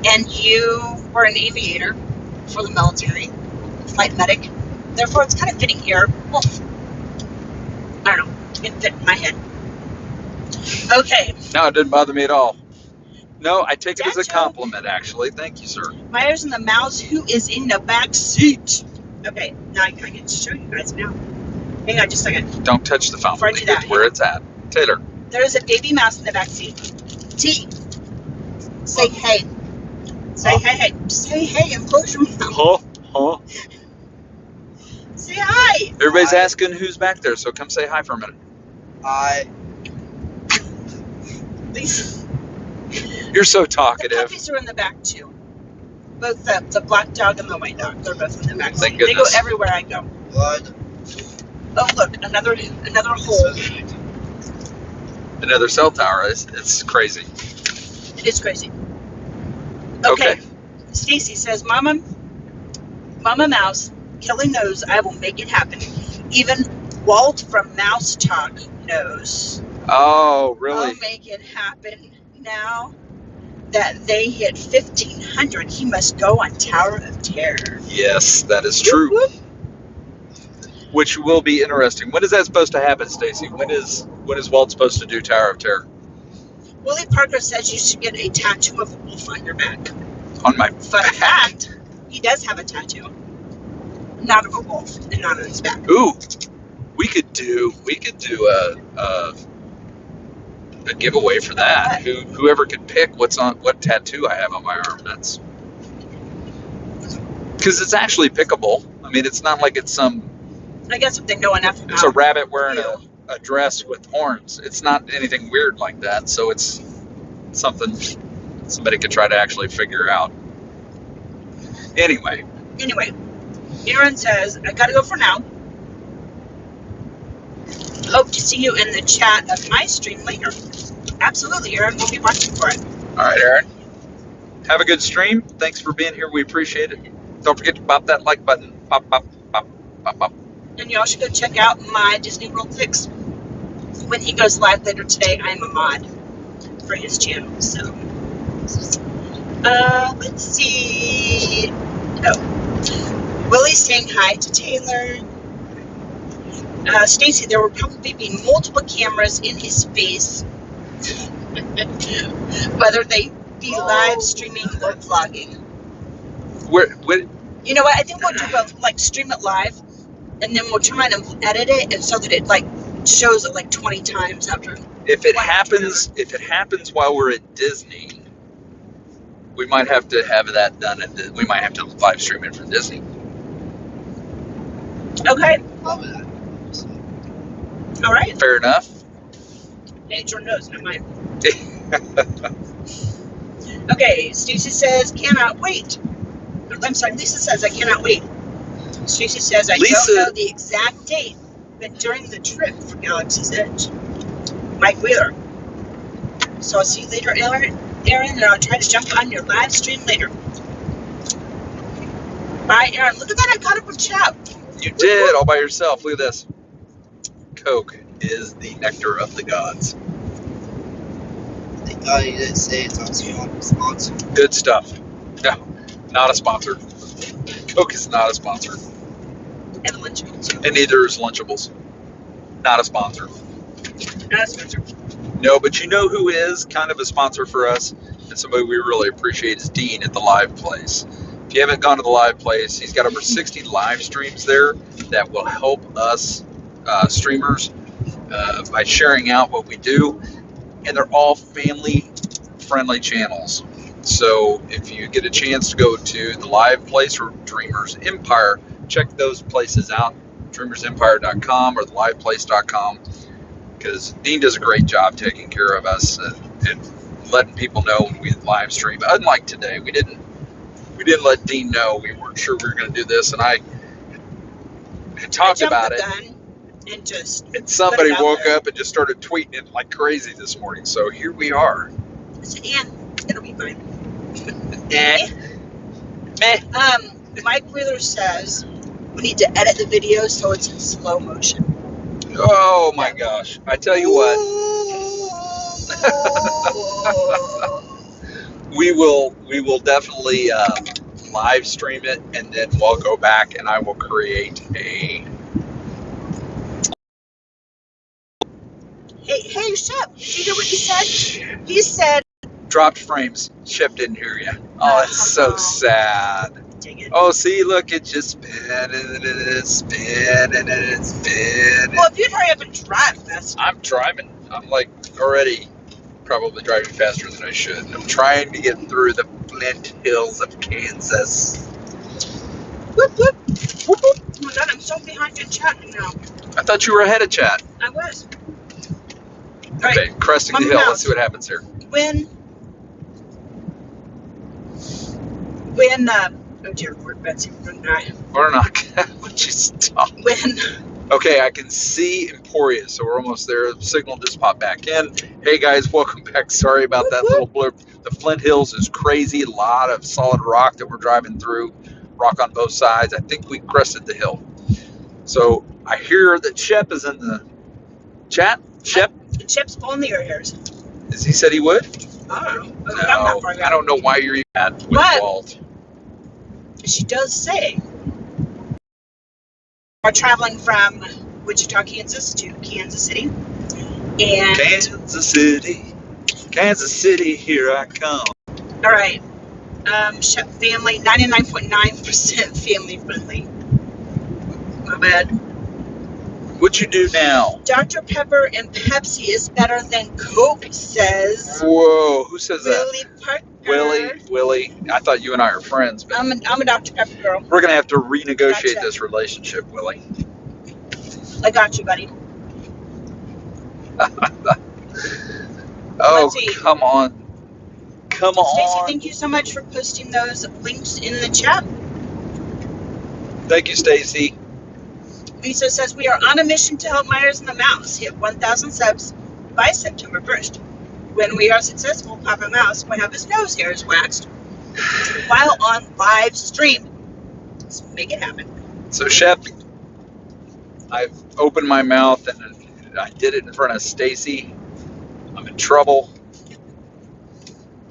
and you were an aviator for the military, flight medic. Therefore, it's kind of fitting here. Wolf. I don't know. It fit in my head. Okay, No, it didn't bother me at all. No, I take it as a Dad, Joe. compliment, actually. Thank you, sir. Myers and the Mouse, who is in the back seat. Okay, now I can show you guys now. Hang on just a second. Don't touch the phone. Before I do Leave that, it where it's at. Taylor. There is a baby mouse in the back seat. T. Say hey. Say hey. Say hey and close your mouth. Huh? Say hi. Everybody's Hi. asking who's back there, so come say hi for a minute. These You're so the talkative. puppies are in the back too. Both the black dog and the white dog. They're both in the back Thank seat. They go goodness. everywhere I go. What? Oh look, another hole. Another cell tower. It's crazy. It is crazy. Okay. Stacy says, Mama Mouse, Kelly knows I will make it happen. Even Walt from Mouse Talk knows. Oh, really? I'll make it happen now that they hit 1,500. He must go on Tower of Terror. Yes, that is true. Whoop, whoop. Which will be interesting. When is that supposed to happen, Stacy? When is Walt supposed to do Tower of Terror? Willie Parker says you should get a tattoo of a wolf on your back. On my Fun back. fact, he does have a tattoo. Not of a wolf and not on his back. Ooh, we could do a giveaway for that. Whoever could pick what tattoo I have on my arm. That's because it's actually pickable. I mean, it's not like it's some. I guess if they know enough about It's a rabbit wearing you. a dress with horns. It's not anything weird like that. So it's something somebody could try to actually figure out. Anyway, Aaron says, I gotta go for now. Hope to see you in the chat of my stream later. Absolutely, Aaron. We'll be watching for it. all right, Aaron. Have a good stream. Thanks for being here. We appreciate it. Don't forget to pop that like button. Pop, pop, pop, pop, pop. And y'all should go check out my Disney World Fix. When he goes live later today, I'm a mod for his channel. So, let's see. Oh, Willie's saying hi to Taylor. Stacy, there will probably be multiple cameras in his face, whether they be live streaming or vlogging. Where You know what? I think we'll do both, like stream it live, and then we'll try and edit it, and so that it like shows it like 20 times after. if it happens while we're at Disney, we might have to have that done. We might have to live stream it from Disney. Okay. Love it. All right. Fair enough. It's your nose, not mine. Okay. Stacy says, cannot wait. I'm sorry. Lisa says, I cannot wait. Stacy says, I Lisa- don't know the exact date, but during the trip for Galaxy's Edge. Mike Wheeler. So I'll see you later, Aaron, and I'll try to jump on your live stream later. Bye, Aaron. Look at that. I caught up with chat. You did all by yourself. Look at this. Coke is the nectar of the gods. Thank God you didn't say it's on sponsor. Good stuff. No, not a sponsor. Coke is not a sponsor. And Lunchables, too. And neither is Lunchables. Not a sponsor. Not a sponsor. No, but you know who is kind of a sponsor for us, and somebody we really appreciate is Dean at the Live Place. If you haven't gone to the Live Place, he's got over 60 live streams there that will help us streamers by sharing out what we do, and they're all family-friendly channels. So if you get a chance to go to the Live Place or Dreamers Empire, check those places out, dreamersempire.com or theliveplace.com, because Dean does a great job taking care of us and letting people know when we live stream. Unlike today, we didn't let Dean know. We weren't sure we were going to do this, and I talked about it. And just And somebody put it out woke there. up and just started tweeting it like crazy this morning. So here we are. I said, Ann, it'll be fine. Eh. Meh. Mike Wheeler says we need to edit the video so it's in slow motion. Oh my gosh. I tell you what, we will definitely live stream it, and then we'll go back and I will create a Hey, Shep, did you hear what he said? He said, Dropped frames. Shep didn't hear you. Oh, it's so sad. dang it. Oh, see, look, it's just spinning and it's spinning and it's spinning. Well, if you'd hurry up and drive faster. I'm driving. I'm like already probably driving faster than I should. I'm trying to get through the Flint Hills of Kansas. Whoop, whoop. Whoop, whoop. Oh my God, I'm so behind in chat now. I thought you were ahead of chat. I was. All right. Okay, cresting the Mama hill. Mouse. Let's see what happens here. Oh dear Lord, Betsy, we're gonna die. Or not. Would you stop? Okay, I can see Emporia, so we're almost there. The signal just popped back in. Hey guys, welcome back. Sorry about that little blurb. The Flint Hills is crazy. A lot of solid rock that we're driving through. Rock on both sides. I think we crested the hill. So I hear that Shep is in the chat. Shep? Shep's pulling the ear hairs. Is he said he would? I don't know. No, I'm not far I don't know why you're even at with But- Walt. She does say we're traveling from Wichita, Kansas to Kansas City. And Kansas City. Kansas City, here I come. all right. Shep family, 99.9% family friendly. Not bad. What'd you do now? Dr. Pepper and Pepsi is better than Coke, says Whoa, who says that? Willie Parker. Willie. I thought you and I are friends, but I'm a Dr. Pepper girl. we're gonna have to renegotiate Gotcha. this relationship, Willie. I got you, buddy. Oh, Let's see. come on. Come Stacey, on. thank you so much for posting those links in the chat. Thank you, Stacy. Lisa says we are on a mission to help Meyers and the Mouse hit 1,000 subs by September 1st. When we are successful, Papa Mouse will have his nose hairs waxed while on live stream. Let's make it happen. So, Shep, I've opened my mouth and I did it in front of Stacy. I'm in trouble,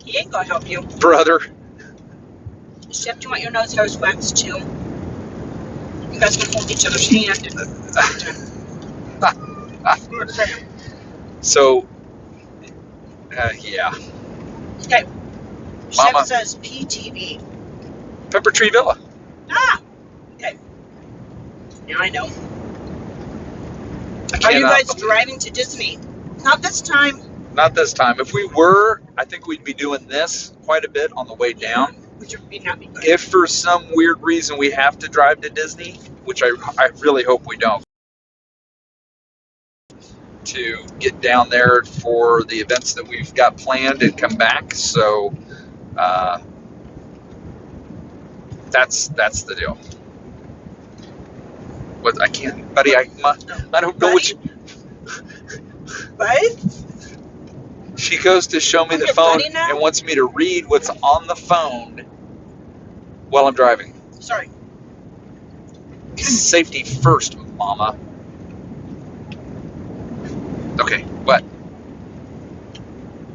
He ain't gonna help you. brother. Shep, do you want your nose hairs waxed too? You guys can hold each other's hand. So, yeah. Okay. Mama. Shep says PTV. Pepper Tree Villa. Ah! Okay. Now I know. I Are you cannot guys believe- driving to Disney? Not this time. Not this time. If we were, I think we'd be doing this quite a bit on the way down. Which would be not be good. If for some weird reason we have to drive to Disney, which I really hope we don't, to get down there for the events that we've got planned and come back. So that's the deal. But I can't, buddy. I don't know what Right? she goes to show me I'm the your phone buddy now? and wants me to read what's on the phone while I'm driving. Sorry. Safety first, mama. Okay, what?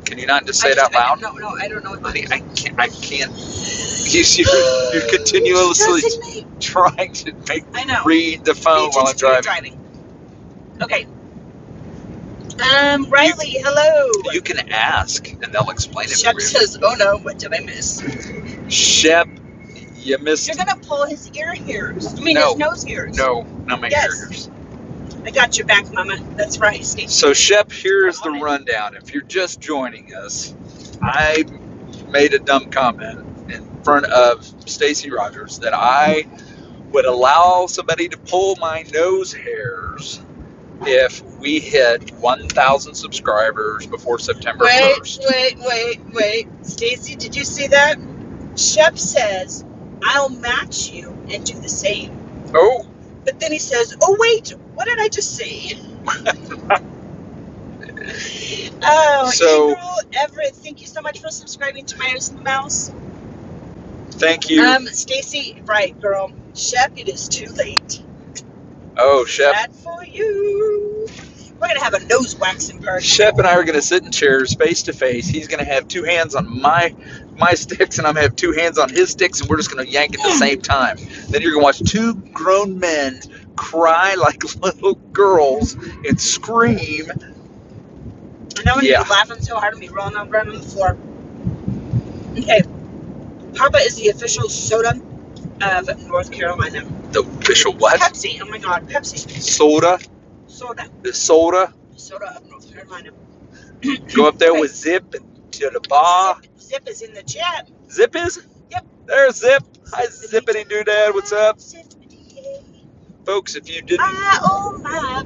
Can you not just say it out loud? No, I don't know what Honey, I can't. You're continuously Designate. trying to make I me know. read the phone while I'm driving. Okay. Riley, hello. You can ask, and they'll explain it Shep for you. says, oh no, what did I miss? Shep, you missed. You're gonna pull his ear hairs. No. His nose hairs. No, not my Yes. ears. I got your back, Mama. That's right, Stacey. So, Shep, here's the rundown. If you're just joining us, I made a dumb comment in front of Stacy Rogers that I would allow somebody to pull my nose hairs if we hit 1,000 subscribers before September 1st. Wait. Stacey, did you see that? Shep says, I'll match you and do the same. Oh, But then he says, oh wait, what did I just say? Oh, So- April Everett, thank you so much for subscribing to Meyers and the Mouse. thank you. Stacy, right, girl. Shep, it is too late. Oh, Shep. Bad for you. We're gonna have a nose waxing party. Shep and I are going to sit in chairs face to face. He's going to have two hands on my sticks, and I'm going to have two hands on his sticks, and we're just going to yank at the same time. Then you're going to watch two grown men cry like little girls and scream And I'm going to Yeah. be laughing so hard and be rolling around on the floor. Okay. Papa is the official soda of North Carolina. The official what? Pepsi. Oh my God, Pepsi. Soda. Soda. The soda. Soda of North Carolina. Go up there Okay. with Zip and to the bar. Zip is in the chat. Zip is? Yep. There's Zip. Hi, Zippity Doodad. What's up? Zippity. Folks, if you didn't My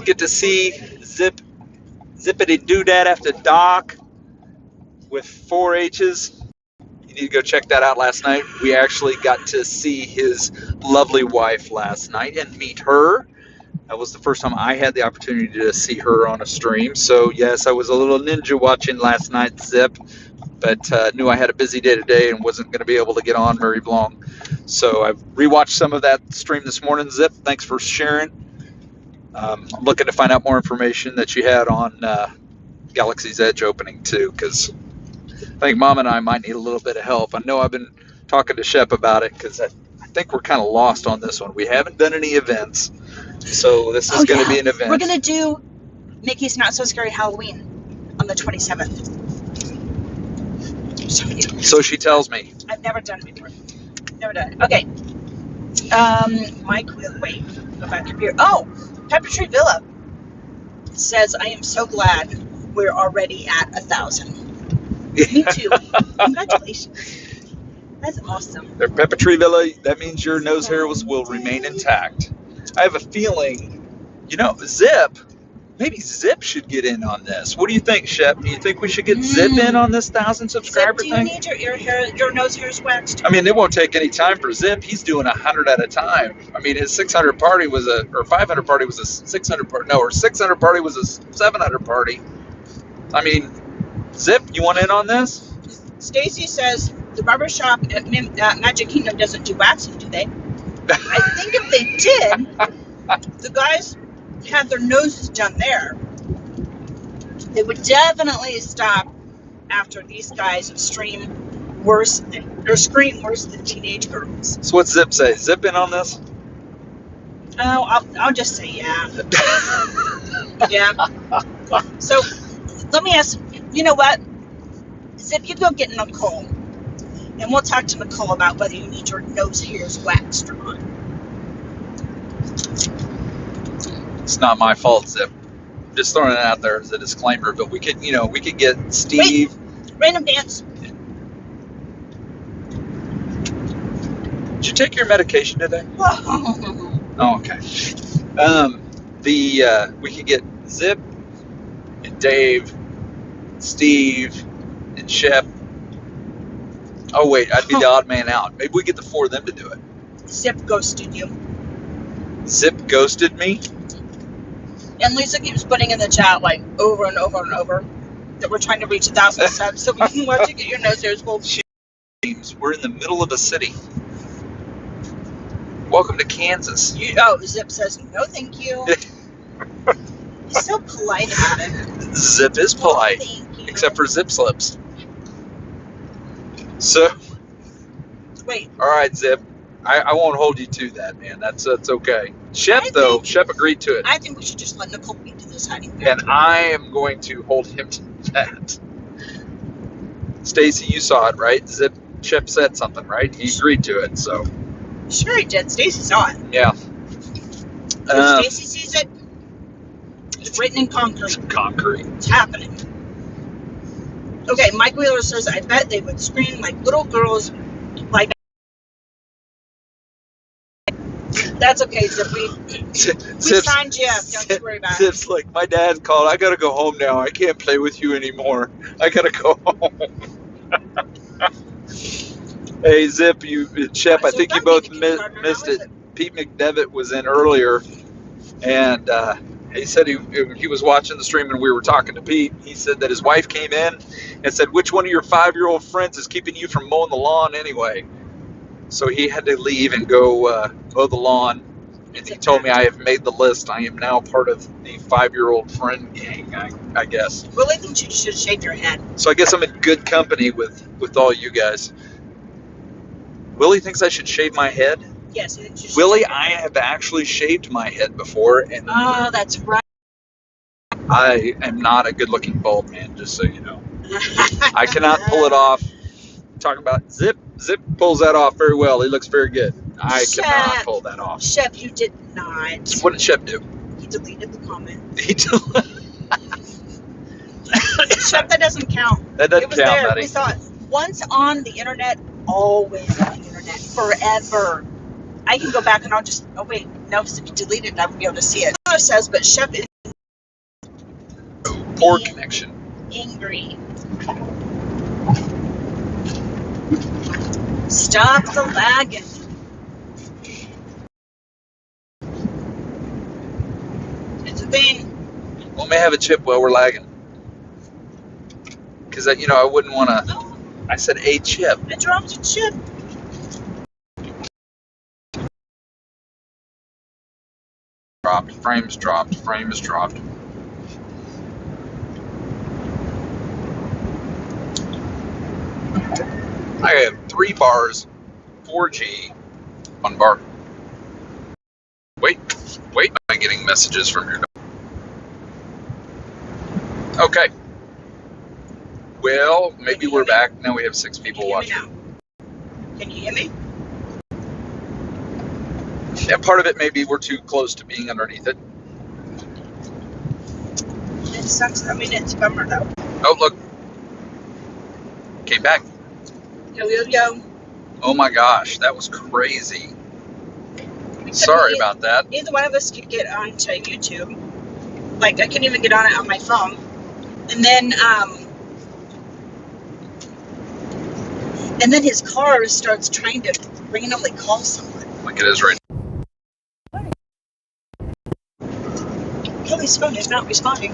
get to see Zippity Doodad After Dark with 4 H's, you need to go check that out last night. We actually got to see his lovely wife last night and meet her. That was the first time I had the opportunity to see her on a stream. So, yes, I was a little ninja watching last night, Zip, but knew I had a busy day today and wasn't going to be able to get on very long. So I've rewatched some of that stream this morning, Zip. Thanks for sharing. I'm looking to find out more information that you had on Galaxy's Edge opening, too, because I think Mom and I might need a little bit of help. I know I've been talking to Shep about it because I think we're kind of lost on this one. We haven't done any events, so this is going to be an event. We're going to do Mickey's Not So Scary Halloween on the 27th. So she tells me. I've never done it before. Never done it. Okay. Mike, wait. Go back up here. Oh, Pepper Tree Villa says, I am so glad we're already at 1,000. Me too. Congratulations. That's awesome. Their Pepper Tree Villa, that means your nose hairs will remain intact. I have a feeling, Zip, maybe Zip should get in on this. What do you think, Shep? Do you think we should get Zip in on this 1,000 subscriber Zip, do you need your nose hairs waxed? I mean, it won't take any time for Zip. He's doing 100 at a time. I mean, his 600 party was or 500 party was a 600 party. No, or 600 party was a 700 party. I mean, Zip, you want in on this? Stacy says the barber shop at Magic Kingdom doesn't do waxing, do they? I think if they did, the guys had their noses done there. They would definitely stop after these guys scream worse than teenage girls. So what's Zip say? Zip in on this? Oh, I'll just say yeah. Yeah. So let me ask. You know what? Zip, you go get Nicole, and we'll talk to Nicole about whether you need your nose hairs waxed or not. It's not my fault, Zip. Just throwing it out there as a disclaimer. But we could get Steve. Wait, random dance. Did you take your medication today? Oh, okay. We could get Zip and Dave, Steve, and Shep. Oh wait, I'd be the odd man out. Maybe we get the 4 of them to do it. Zip ghosted you. Zip ghosted me? And Lisa keeps putting in the chat like over and over and over that we're trying to reach 1,000 subs so we can let you get your nose hairs pulled. We're in the middle of a city. Welcome to Kansas. Zip says no thank you. He's so polite about it. Zip is polite, Thank you. except for Zip slips. So, Wait. all right, Zip. I won't hold you to that, man. That's okay. Shep agreed to it. I think we should just let Nicole beat to this hiding. And I am going to hold him to that. Stacy, you saw it, right? Shep said something, right? He agreed to it, so. Sure he did. Stacy saw it. Yeah. If Stacy sees it, it's written in concrete. Concrete. It's happening. Okay, Mike Wheeler says, I bet they would scream like little girls like. That's okay, Zip. We signed you up. Don't you worry about it. Zip's like, my dad called. I gotta go home now. I can't play with you anymore. I gotta go home. Hey, Zip, you and Shep, I think you both missed it. Pete McDevitt was in earlier, and he said he was watching the stream and we were talking to Pete. He said that his wife came in and said, which one of your 5-year-old friends is keeping you from mowing the lawn anyway? So he had to leave and go mow the lawn. And he told me I have made the list. I am now part of the 5-year-old friend gang, I guess. Willie thinks you should shave your head. So I guess I'm in good company with all you guys. Willie thinks I should shave my head? Yes, he thinks you should. Willie, I have actually shaved my head before. And oh, that's right. I am not a good-looking bald man, just so you know. I cannot pull it off. Talk about Zip. Zip pulls that off very well. He looks very good. I cannot pull that off. Chef, you did not. What did Shep do? He deleted the comment. He Chef, that doesn't count. That doesn't It was count, there. buddy. We saw it. Once on the internet, always on the internet. Forever. I can go back and I'll just, oh wait, no, if you delete it, I won't be able to see it. It says, but Chef is Poor connection. angry. Stop the lagging. It's a thing. We may have a chip while we're lagging. Because, I wouldn't want to. Oh, I said a chip. I dropped a chip. Dropped. Frames dropped. Frames dropped. I have 3 bars, 4G, 1 bar. Wait, am I getting messages from your dog? Okay. Well, maybe we're back. Now we have 6 people watching. Can you hear me? Yeah, part of it maybe we're too close to being underneath it. It sucks. I mean, it's a bummer though. Oh, look. Came back. Yo. Oh my gosh, that was crazy. Sorry about that. Neither one of us could get onto YouTube. Like, I couldn't even get on it on my phone. And then his car starts trying to randomly call someone. Like it is right now. Kelly's phone is not responding.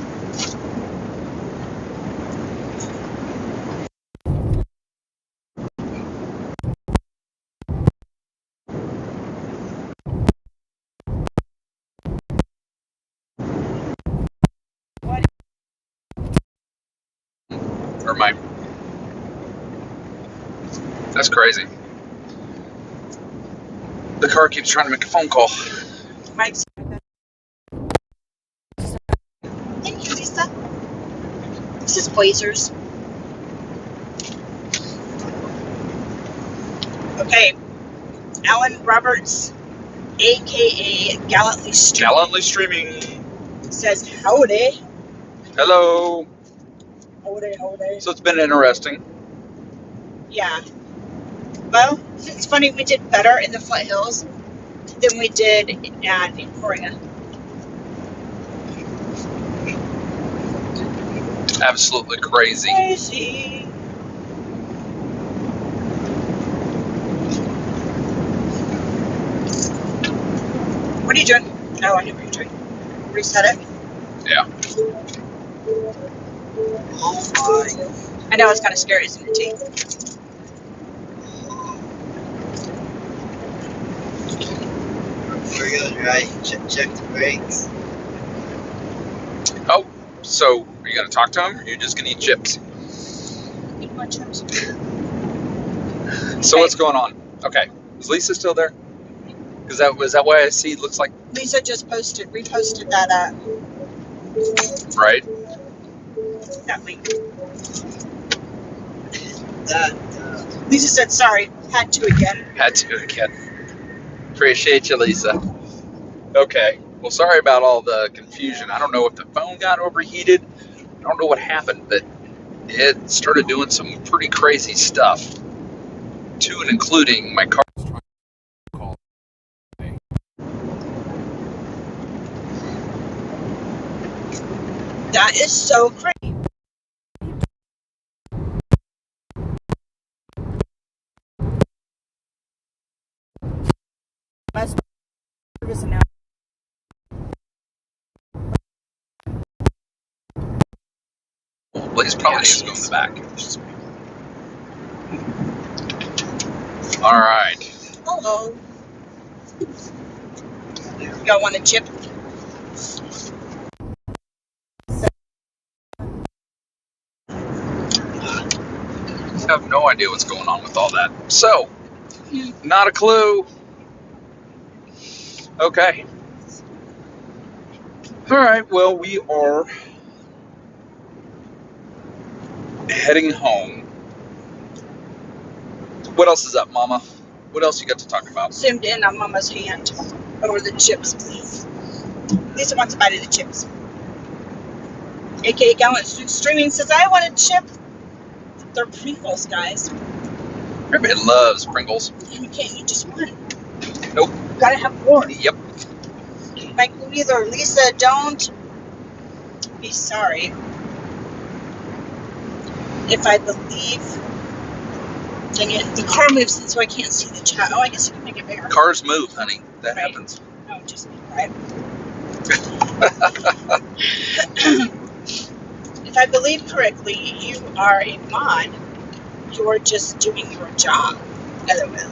Or my. That's crazy. The car keeps trying to make a phone call. Mike's. Thank you, Lisa. This is Blazers. Okay. Alan Roberts, aka Gallantly Streaming. Gallantly streaming. Says howdy. Hello. Howdy. So it's been interesting. Yeah. Well, it's funny, we did better in the foothills than we did in Victoria. Absolutely crazy. Crazy. What are you doing? Oh, I know what you're doing. Reset it? Yeah. Oh my. I know, it's kind of scary, isn't it, T? Before you go right, check the brakes. Oh, so are you going to talk to him or are you just going to eat chips? Eat my chips. So what's going on? Okay. Is Lisa still there? Is that why I see it looks like... Lisa just reposted that, Right? that link. That, Lisa said, sorry, had to again. Had to again. Appreciate you, Lisa. Okay. Well, sorry about all the confusion. I don't know if the phone got overheated. I don't know what happened, but it started doing some pretty crazy stuff. To and including my car. That is so crazy. Blaze probably needs to go in the back. All right. Hello. Y'all want a chip? I have no idea what's going on with all that. So, not a clue. Okay. All right. Well, we are heading home. What else is up, Mama? What else you got to talk about? Zoomed in on Mama's hand over the chips, please. Lisa wants a bite of the chips. AKA Gallant Streaming says, I want a chip. They're Pringles, guys. Everybody loves Pringles. And you can't eat just one. Nope. Gotta have more. Yep. Mike Louise or Lisa, don't be sorry if I believe. Dang it, the car moves in so I can't see the chat. Oh, I guess you can make it bigger. Cars move, honey. That Right. happens. Oh, just me, right? If I believe correctly, you are a mod. You're just doing your job. LOL.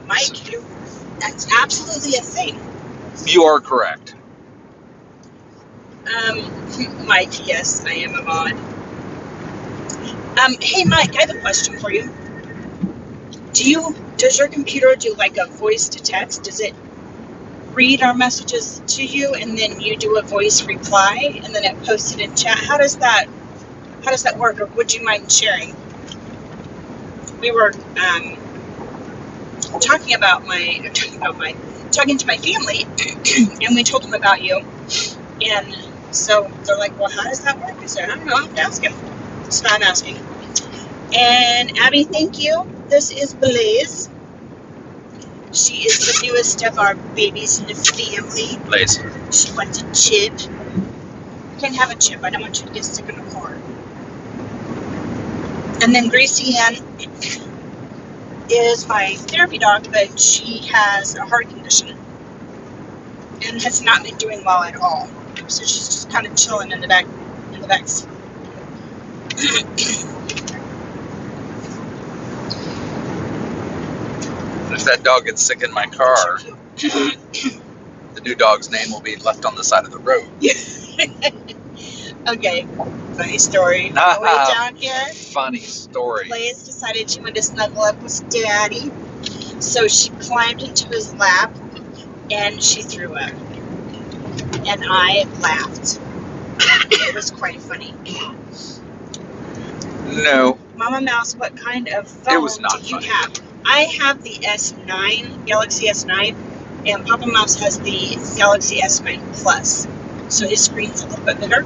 Mike, that's absolutely a thing. You are correct. Mike, yes, I am a mod. Hey Mike, I have a question for you. Does your computer do like a voice to text? Does it read our messages to you and then you do a voice reply and then it posts it in chat? How does that work, or would you mind sharing? We were talking to my family and we told them about you, and so they're like, well, how does that work? I said, I don't know, I have to ask him. So I'm asking. And Abby, thank you. This is Blaze. She is the newest of our babies in the family. Blaze. She wants a chip. You can have a chip. I don't want you to get sick in the car. And then Gracie Ann is my therapy dog, but she has a heart condition and has not been doing well at all. So she's just kind of chilling in the back seat. If that dog gets sick in my car, the new dog's name will be left on the side of the road. Okay, funny story. On the way down here, Funny story. Blaze decided she wanted to snuggle up with Daddy, so she climbed into his lap and she threw up. And I laughed. It was quite funny. No. Mama Mouse, what kind of phone It was not do you funny. have? I have the S9, Galaxy S9, and Papa Mouse has the Galaxy S9 Plus. So his screen's a little bit bigger.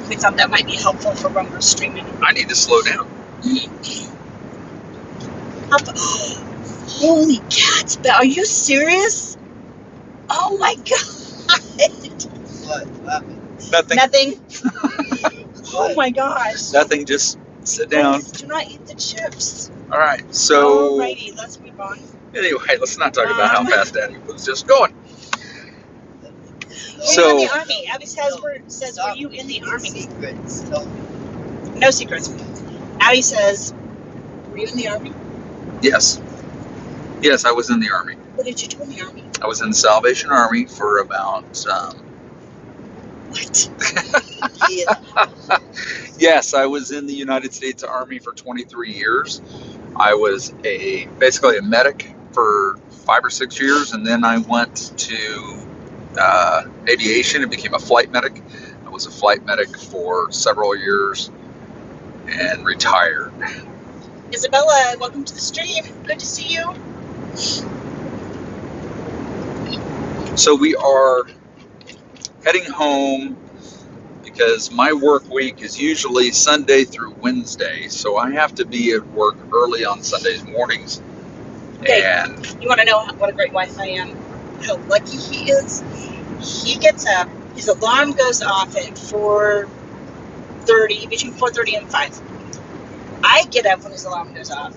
We thought that might be helpful for when we're streaming. I need to slow down. Papa, holy cats, are you serious? Oh my god. What happened? Nothing. Nothing. Oh my gosh. Nothing. Just sit down. Please do not eat the chips. All right. So Alrighty, let's move on. anyway, let's not talk about how fast Daddy was just going. You're So- in the army. Abby says, were you in the army? Secrets. No secrets. Abby says, were you in the army? Yes. Yes, I was in the Army. What did you do in the army? I was in the Salvation Army for about. What? Yes, I was in the United States Army for 23 years. I was basically a medic for 5 or 6 years, and then I went to aviation and became a flight medic. I was a flight medic for several years and retired. Isabella, welcome to the stream. Good to see you. So we are heading home because my work week is usually Sunday through Wednesday, so I have to be at work early on Sundays mornings. Okay. And You want to know what a great wife I am? How lucky he is? He gets up, his alarm goes off at 4:30, between 4:30 and 5. I get up when his alarm goes off.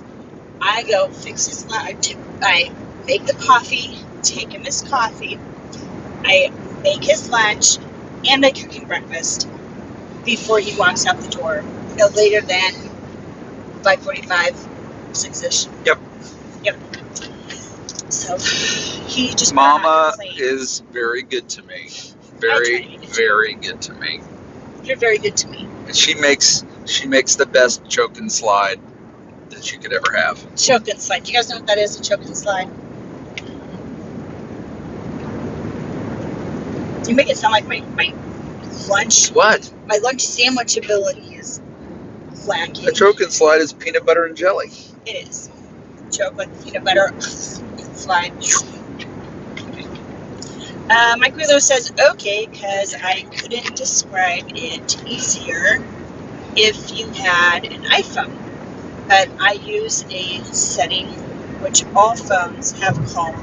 I go fix his lunch. I make the coffee, take him his coffee. I make his lunch, and I cook him breakfast before he walks out the door. No later than 5:45, 6-ish. Yep. So he just Mama is very good to me. Very, very good to me. You're very good to me. And she makes the best choke and slide that you could ever have. Choke and slide. Do you guys know what that is, a choke and slide? You make it sound like my lunch. What? My lunch sandwich ability is lacking. A choke and slide is peanut butter and jelly. It is. Choke with peanut butter slide. Mike Wheeler says, okay, because I couldn't describe it easier if you had an iPhone. But I use a setting which all phones have called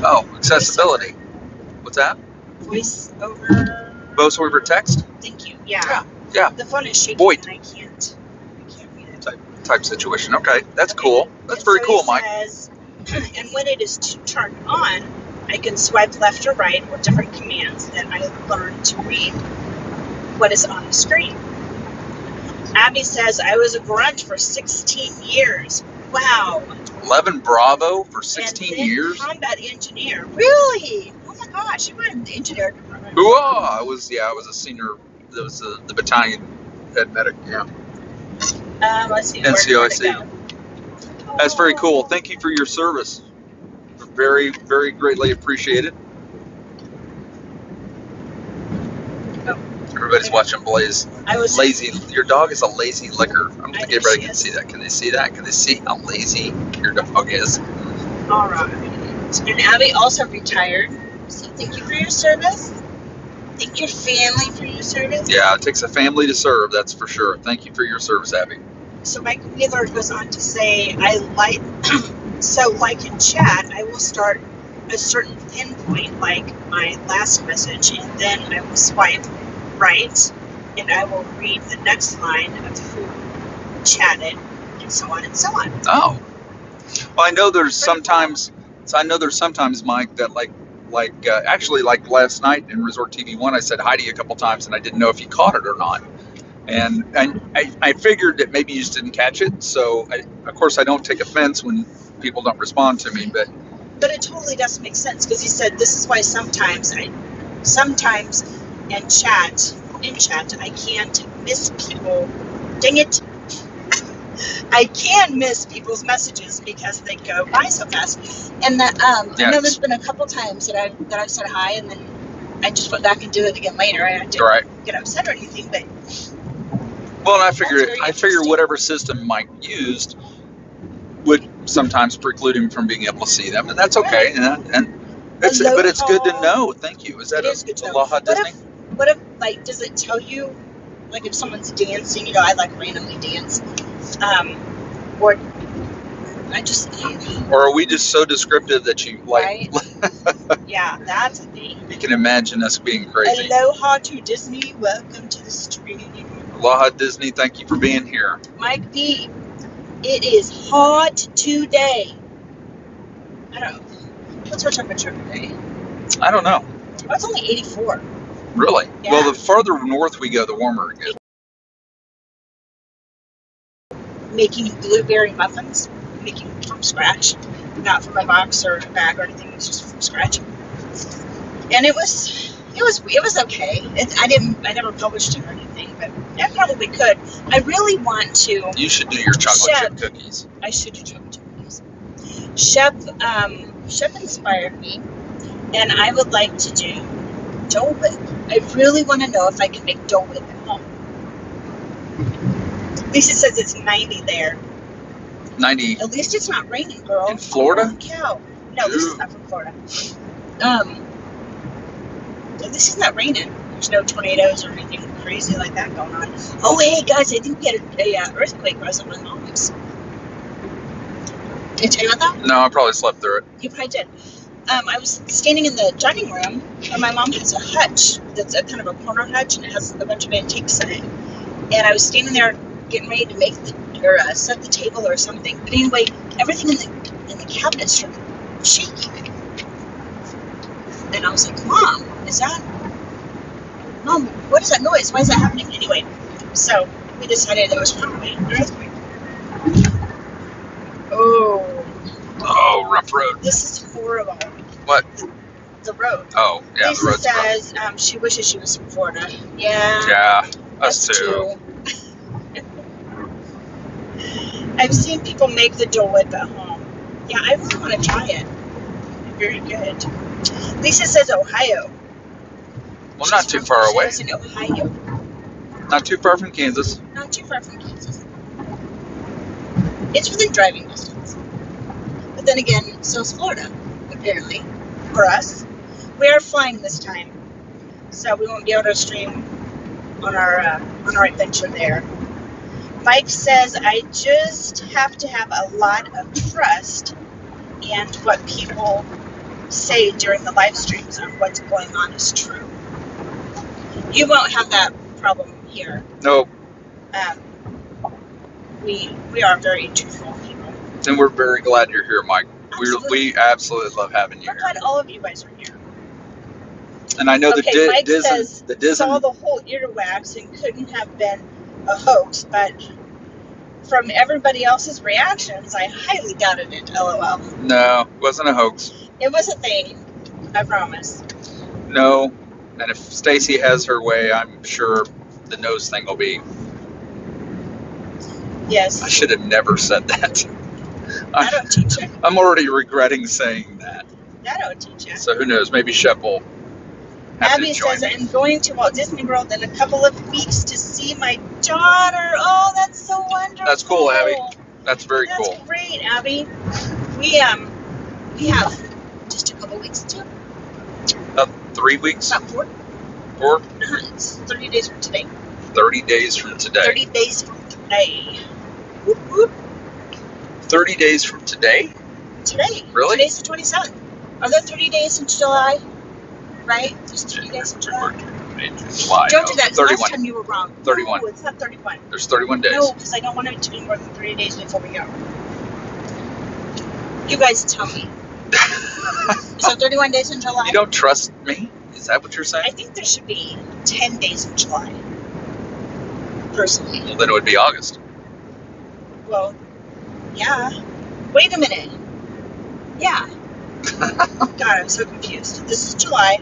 Oh, accessibility. What's that? voice over. Voice over text? Thank you. Yeah. Yeah. The phone is shaking Void. and I can't read it. Type situation. Okay, that's Okay. cool. That's And very so cool, he Mike. says, and when it is turned on, I can swipe left or right or different commands that I learned to read what is on the screen. Abby says, I was a grunt for 16 years. Wow. 11 Bravo for 16 and then years. Combat engineer. Really? Oh my gosh, you were in the engineer department. Hooah! I was a senior. That was the battalion head medic. Yeah. Let's see. NCOIC. Where did it go? That's very cool. Thank you for your service. Very, very greatly appreciated. Oh. Everybody's watching Blaze. I was Lazy. Your dog is a lazy licker. I don't I think know everybody she can is. see that. Can they see that? Can they see how lazy your dog is? all right. And Abby also retired. So thank you for your service. Thank your family for your service. Yeah, it takes a family to serve. That's for sure. Thank you for your service, Abby. So Mike Wheeler goes on to say, so like in chat, I will start a certain pinpoint, like my last message, and then I will swipe right, and I will read the next line of who chatted, and so on and so on. Oh, well, I know there's sometimes, Mike, that actually like last night in Resort TV 1, I said hi to you a couple times, and I didn't know if you caught it or not. And I figured that maybe you just didn't catch it. So, of course, I don't take offense when people don't respond to me. But it totally does make sense, because he said this is why sometimes in chat I can't miss people. Dang it. I can miss people's messages because they go by so fast. And that I know there's been a couple times that I've said hi and then I just went back and do it again later. I didn't get upset or anything, but well, and I figure whatever system Mike used would sometimes preclude him from being able to see them, and that's okay. But it's good to know. Thank you. Is that Aloha Disney? What if does it tell you if someone's dancing? I randomly dance. Or are we just so descriptive that you right? Yeah, that's a thing. You can imagine us being crazy. Aloha to Disney. Welcome to the stream. Aloha Disney. Thank you for being here. Mike B. It is hot today. I don't know. What's our temperature today? I don't know. Oh, it's only 84. Really? Yeah. Well, the farther north we go, the warmer it gets. Making blueberry muffins, making from scratch, not from a box or a bag or anything. It's just from scratch, and it was okay. I never published it or anything, but I probably could. I really want to. You should do your chocolate chip cookies. I should do chocolate chip cookies. Chef inspired me, and I would like to do Dole Whip. I really want to know if I can make Dole Whip at home. Lisa says it's 90 there. 90. At least it's not raining, girl. In Florida? Holy cow. No, Lisa's not from Florida. At least it's not raining. There's no tornadoes or anything crazy like that going on. Oh, hey, guys, I think we had a earthquake rise on my mom's. Did I tell you about that? No, I probably slept through it. You probably did. I was standing in the dining room, and my mom has a hutch that's a kind of a corner hutch, and it has a bunch of antiques in it. And I was standing there getting ready to make set the table or something. But anyway, everything in the cabinet started shaking. And I was like, Mom, what is that noise? Why is that happening? Anyway, so we decided it was probably an earthquake. Oh, rough road. This is horrible. What? The road. Oh, yeah, Lisa the road's says she wishes she was from Florida. Yeah. Yeah, us too. I've seen people make the Dole Whip at home. Yeah, I really want to try it. Very good. Lisa says Ohio. Well, not too far away. She lives in Ohio. Not too far from Kansas. Not too far from Kansas. It's within driving distance. But then again, so is Florida, apparently. For us. We are flying this time. So we won't be able to stream on our adventure there. Mike says, I just have to have a lot of trust in what people say during the live streams on what's going on is true. You won't have that problem here. No, We are very truthful people. and we're very glad you're here, Mike. Absolutely. We absolutely love having you We're here. glad all of you guys are here. And I know Okay, Mike says saw the whole earwax and couldn't have been a hoax, but from everybody else's reactions, I highly doubted it. LOL. No, it wasn't a hoax. It was a thing. I promise. No, and if Stacy has her way, I'm sure the nose thing will be. Yes. I should have never said that. I don't teach it. I'm already regretting saying that. I don't teach it. So who knows? Maybe Shep will have Abby to join says, me. I'm going to Walt Disney World in a couple of weeks to see my daughter. Oh, that's so wonderful. That's cool, Abby. That's very That's cool. great, Abby. We have just a couple weeks too. About 3 weeks? About 4. 4? It's 30 days from today. 30 days from today. 30 days from today. Whoop, whoop. 30 days from today? Today. Really? Today's the 27th. Are there 30 days in July? Right? There's 30 days in July. July. Don't do that, 'cause 31. last time you were wrong. 31. No, it's not 31. There's 31 days. No, because I don't want it to be more than 30 days before we go. You guys tell me. So 31 days in July? You don't trust me? Is that what you're I saying? think there should be 10 days in July. Personally. Well, then it would be August. Well, yeah. Wait a minute. Yeah. God, I'm so confused. This is July.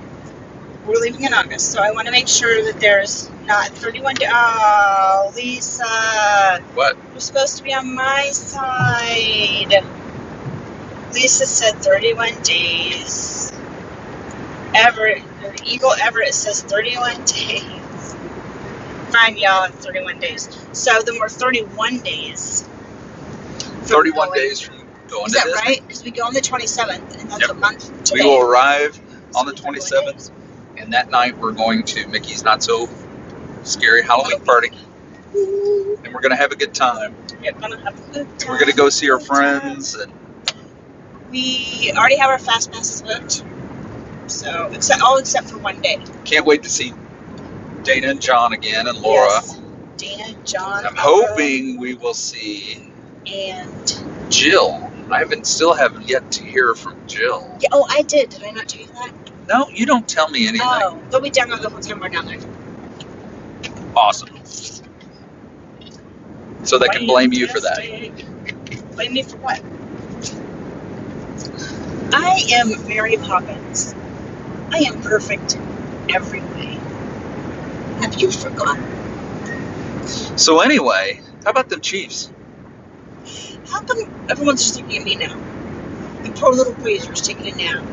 We're leaving in August, so I want to make sure that there's not 31 days. Oh, Lisa. What? You're supposed to be on my side. Lisa said 31 days. Eagle Everett says 31 days. Fine, y'all, 31 days. So then we're 31 days. 31 days from going Is to that Disney. right? Because we go on the 27th, and that's Yep. a month from today. We will arrive on the So 31 27th, days. and that night we're going to Mickey's Not So Scary Halloween Party, and we're going to have a good time. We're gonna have a good And time. we're going to go see our Good time. friends, and We already have our fast passes booked. So except for one day. can't wait to see Dana and John again, and Laura. Yes. Dana, John. I'm Laura, hoping we will see And Jill. Still haven't yet to hear from Jill. yeah, oh, I did. Did I not tell you that? No, you don't tell me anything. Oh, they'll be down there the whole time we're down there. Awesome. So they can blame you for that. Fantastic. Blame me for what? I am Mary Poppins. I am perfect every way. Have you forgotten? So anyway, how about the Chiefs? How come everyone's just looking at me now? The poor little Brazier's taking a nap.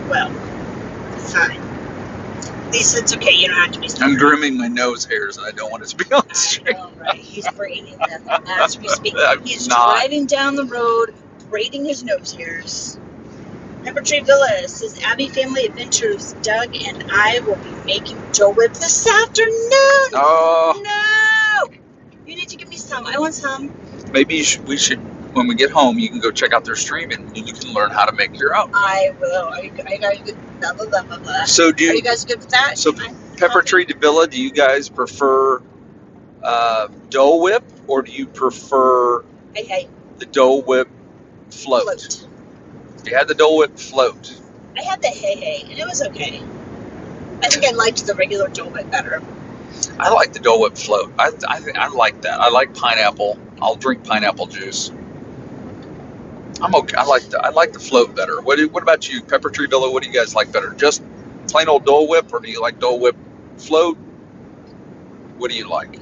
Well, fine. Lisa, it's okay. You don't have to be I'm grooming my nose hairs, and I don't want it to be on the I street. know, right? He's braiding them as we speak. I'm He's not. driving down the road, braiding his nose hairs. Pepper Tree Villa says, Abby Family Adventures, Doug and I will be making Dole Whip this afternoon. Oh, No! You need to give me some. I want some. maybe we should, when we get home, you can go check out their stream, and you can learn how to make your own. I will. Are you good? Blah, blah, blah, blah, blah. So Are you guys good with that? So Pepper Tree Villa, do you guys prefer Dole Whip, or do you prefer Hey, the Dole Whip float? float. You had the Dole Whip float. I had the hey, and it was okay. I think I liked the regular Dole Whip better. I like the Dole Whip float. I like that. I like pineapple. I'll drink pineapple juice. I'm okay. I like the float better. What about you, Pepper Tree Villa? What do you guys like better? Just plain old Dole Whip, or do you like Dole Whip float? What do you like?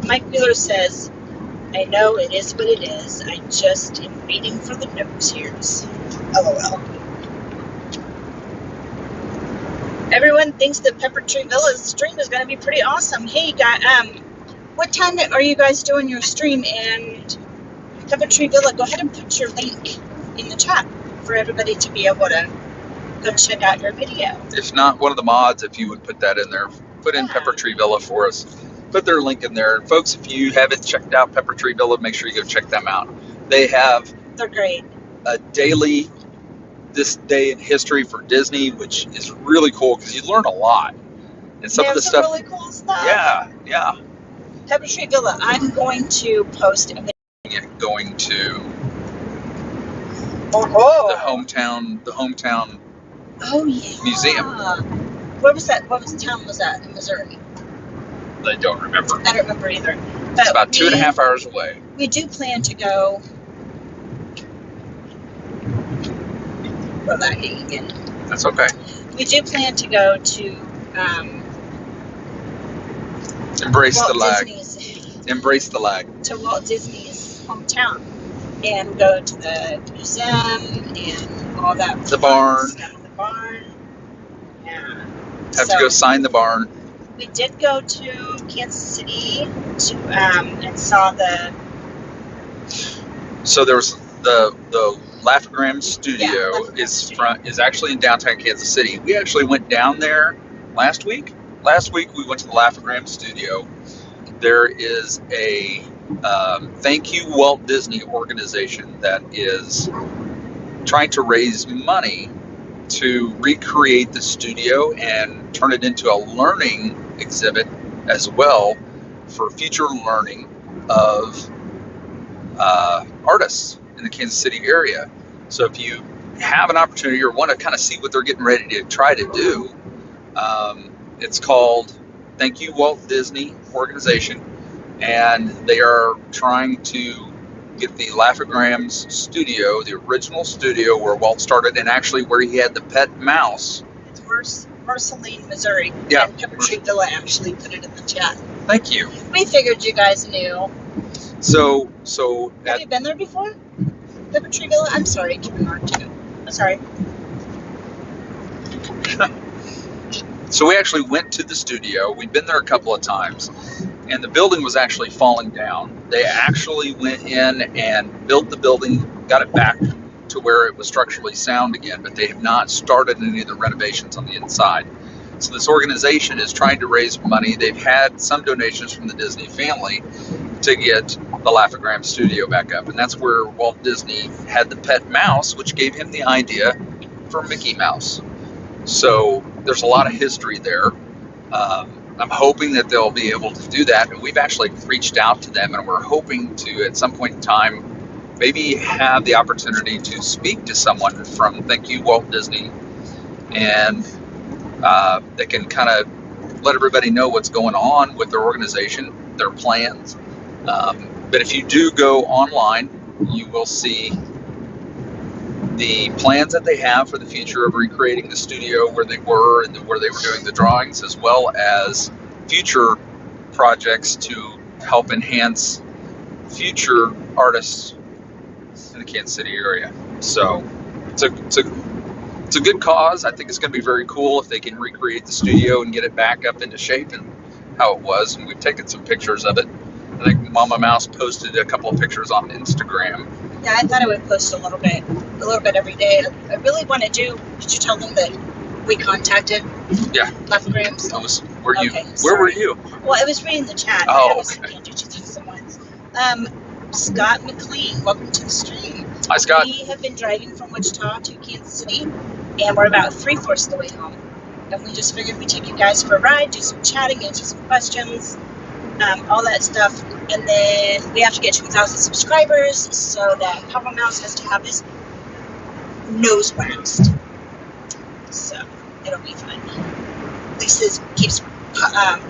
Mike Wheeler says, I know it is what it is. I just am waiting for the nose hairs. LOL. Everyone thinks that Pepper Tree Villa's stream is going to be pretty awesome. Hey, guys, what time are you guys doing your stream? And Pepper Tree Villa, go ahead and put your link in the chat for everybody to be able to go check out your video. If not, one of the mods, if you would put that in there, put in Yeah. Pepper Tree Villa for us. Put their link in there. And folks, if you haven't checked out Pepper Tree Villa, make sure you go check them out. They have They're great. a daily this day in history for Disney, which is really cool because you learn a lot. And some They of the have some stuff, really cool stuff. yeah, Pepper Tree Villa, I'm going to post a video. going to Oh, the hometown oh yeah. museum. Where was that? What town was that in Missouri? I don't remember. I don't remember either. But It's about 2.5 hours away. We do plan to go. We're lagging again. That's okay. We do plan to go to Embrace the Walt lag. Disney's Embrace the lag. to Walt Disney's hometown and go to the museum and all that. The barn. Stuff. The barn. Yeah. Have to go sign the barn. We did go to Kansas City to and saw the So there's the Laugh-O-Gram studio Laugh-O-Gram is studio. is actually in downtown Kansas City. We actually went down there last week. Last week we went to the Laugh-O-Gram studio. There is a Thank You Walt Disney organization that is trying to raise money to recreate the studio and turn it into a learning exhibit as well for future learning of artists in the Kansas City area. So if you have an opportunity or want to kind of see what they're getting ready to try to do, it's called Thank You Walt Disney Organization, and they are trying to get the Laugh-O-Gram's studio, the original studio where Walt started and actually where he had the pet mouse. It's Marceline, Missouri. Yeah. And Pepper Tree Villa actually put it in the chat. Thank you. We figured you guys knew. So Have you been there before? Pepper Tree Villa? I'm sorry, keeping on too. I'm sorry. So we actually went to the studio. We'd been there a couple of times, and the building was actually falling down. They actually went in and built the building, got it back to where it was structurally sound again, but they have not started any of the renovations on the inside. So this organization is trying to raise money. They've had some donations from the Disney family to get the Laugh-O-Gram studio back up, and that's where Walt Disney had the pet mouse, which gave him the idea for Mickey Mouse. So there's a lot of history there. I'm hoping that they'll be able to do that, and we've actually reached out to them, and we're hoping to, at some point in time, maybe have the opportunity to speak to someone from Thank You Walt Disney, and they can kind of let everybody know what's going on with their organization, their plans. But if you do go online, you will see the plans that they have for the future of recreating the studio where they were and where they were doing the drawings, as well as future projects to help enhance future artists in the Kansas City area. So it's a good cause. I think it's going to be very cool if they can recreate the studio and get it back up into shape and how it was. And we've taken some pictures of it. I think Mama Mouse posted a couple of pictures on Instagram. Yeah, I thought I would post a little bit every day. I really want to do. Did you tell them that we contacted? Yeah. Laugh-O-Grams? Where sorry. were you? Well, I was reading the chat. Oh, I was okay. thinking, did you tell someone? Scott McLean, welcome to the stream. Hi, Scott. We have been driving from Wichita to Kansas City, and we're about 3/4 of the way home. And we just figured we'd take you guys for a ride, do some chatting, answer some questions, all that stuff. And then we have to get to 1,000 subscribers so that Papa Mouse has to have his nose waxed. So it'll be fun. Lisa keeps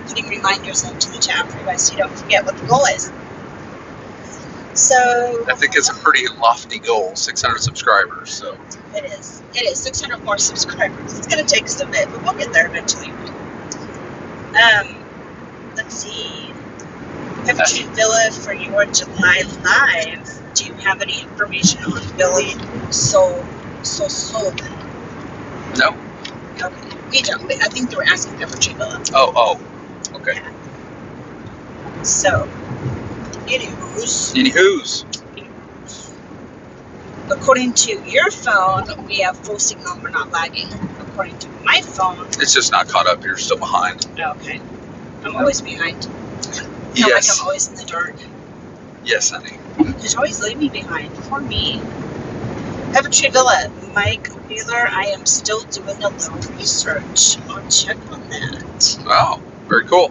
putting reminders into the chat for you guys so you don't forget what the goal is. So I think it's a pretty lofty goal, 600 subscribers. So it is 600 more subscribers. It's going to take us a bit, but we'll get there eventually. Let's see. Peppertree Villa for your July Live. Do you have any information on Billy? So. No. Okay. We don't. I think they were asking Peppertree Villa. Oh. Okay. Yeah. So, anywho's. According to your phone, we have full signal. We're not lagging. According to my phone, It's just not caught up. You're still behind. okay. I'm always behind. Yes. Like I'm always in the dark. Yes, honey. Just always leave me behind. Poor me. Peppertree Villa, Mike Wheeler. I am still doing a little research. I'll check on that. Wow. Very cool.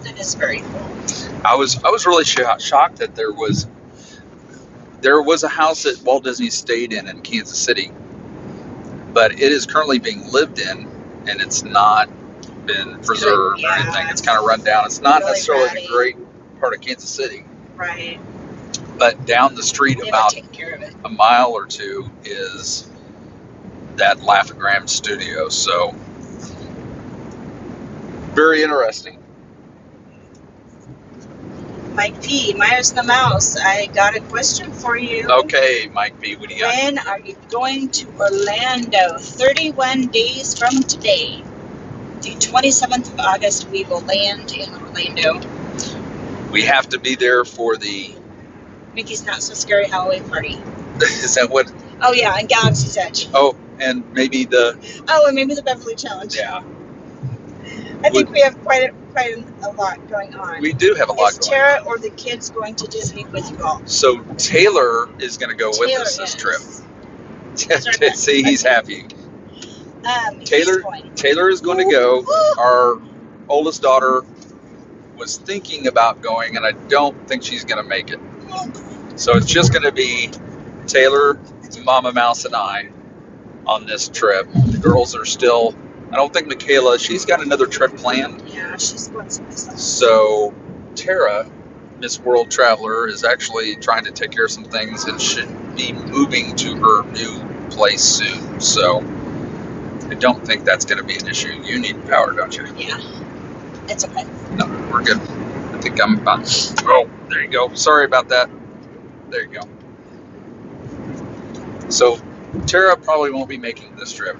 That is very cool. I was really shocked that there was a house that Walt Disney stayed in Kansas City, but it is currently being lived in, and it's not been preserved or anything. It's kind of run down. It's not really necessarily ratty. a great part of Kansas City, Right. but down the street They about take care of it. a mile or two is that Laugh-O-Gram studio. So very interesting. Mike P. Meyers and The Mouse. I got a question for you. Okay, Mike B, what do you got? When are you going to Orlando? 31 days from today. The 27th of August, we will land in Orlando. We have to be there for the. Mickey's Not So Scary Halloween party. Is that what? Oh, yeah, and Galaxy's Edge. Oh, and maybe the. Oh, and maybe the Beverly Challenge. Yeah, I think we have quite a lot going on. we do have a lot Is going Tara on. or the kids going to Disney with you all? So Taylor is going to go with Taylor us this is. trip. See, he's happy. He's Taylor going. Taylor is going to go. Our oldest daughter was thinking about going, and I don't think she's going to make it. So it's just going to be Taylor, Mama Mouse, and I on this trip. The girls are still. I don't think Michaela. She's got another trip planned. Yeah, she's going someplace else. So Tara, Miss World Traveler, is actually trying to take care of some things and should be moving to her new place soon. So I don't think that's going to be an issue. You need power, don't you? Yeah, it's okay. No, we're good. I think I'm about. Oh, there you go. Sorry about that. There you go. So Tara probably won't be making this trip,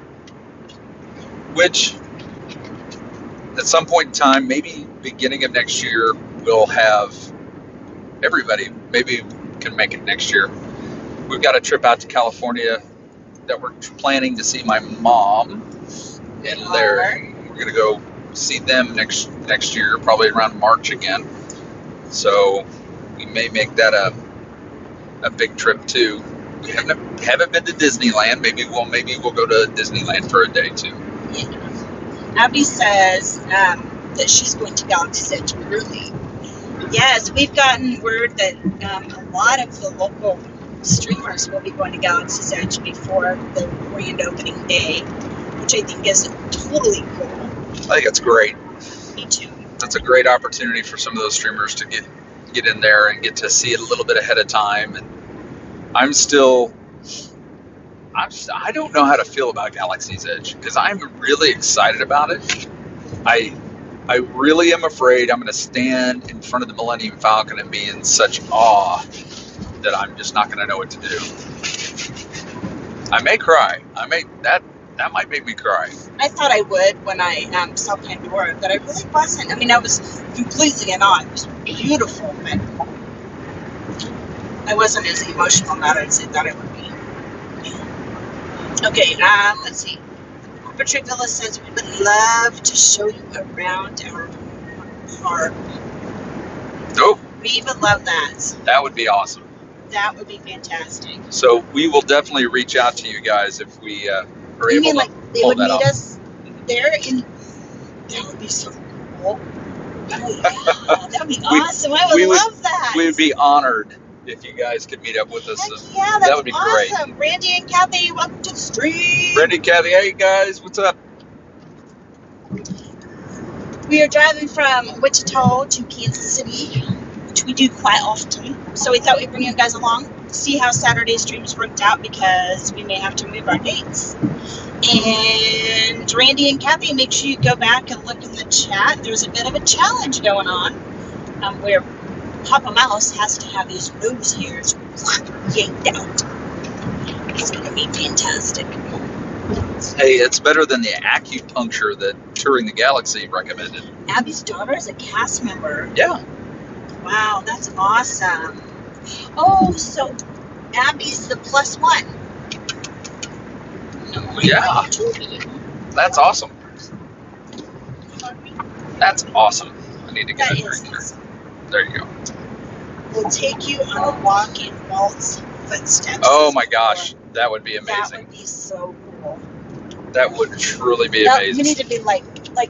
which at some point in time, maybe beginning of next year, we'll have everybody. Maybe can make it next year. We've got a trip out to California that we're planning to see my mom and Larry. We're going to go see them next year, probably around March again. So we may make that a big trip too. We haven't been to Disneyland. Maybe we'll go to Disneyland for a day too. Yeah. Abby says that she's going to Galaxy's Edge early. Yes, we've gotten word that a lot of the local streamers will be going to Galaxy's Edge before the grand opening day, which I think is totally cool. I think it's great. Me too. That's a great opportunity for some of those streamers to get in there and get to see it a little bit ahead of time. And I don't know how to feel about Galaxy's Edge because I'm really excited about it. I really am afraid I'm going to stand in front of the Millennium Falcon and be in such awe that I'm just not going to know what to do. I may cry. That might make me cry. I thought I would when I saw Pandora, but I really wasn't. I mean, I was completely in awe. It was beautiful, but I wasn't as emotional about it as I thought I would be. Okay, let's see. Peppertree Villa says we would love to show you around our park. Oh, We would love that. that would be awesome. That would be fantastic. So we will definitely reach out to you guys if we are You able mean to like they pull would that meet off. us there in? That would be so cool. Oh yeah, that would be awesome. I would love that. We would be honored if you guys could meet up with us. Heck yeah, that's that would be great. awesome. Randy and Kathy, welcome to the stream. Brandy, Kathy, hey guys, what's up? We are driving from Wichita to Kansas City, which we do quite often. So we thought we'd bring you guys along. see how Saturday streams worked out because we may have to move our dates. And Randy and Kathy, make sure you go back and look in the chat. There's a bit of a challenge going on where Papa Mouse has to have his nose hairs yanked out. It's going to be fantastic. Hey, it's better than the acupuncture that Touring the Galaxy recommended. Abby's daughter is a cast member. Yeah. Wow, that's awesome. Oh, so Abby's the +1. Oh, Yeah. That's awesome. That's awesome. I need to get That a is drink here. awesome. There you go. We'll take you on a walk in Walt's footsteps. Oh my gosh, that would be That amazing. would be so cool. That would truly be That, we amazing. need to be like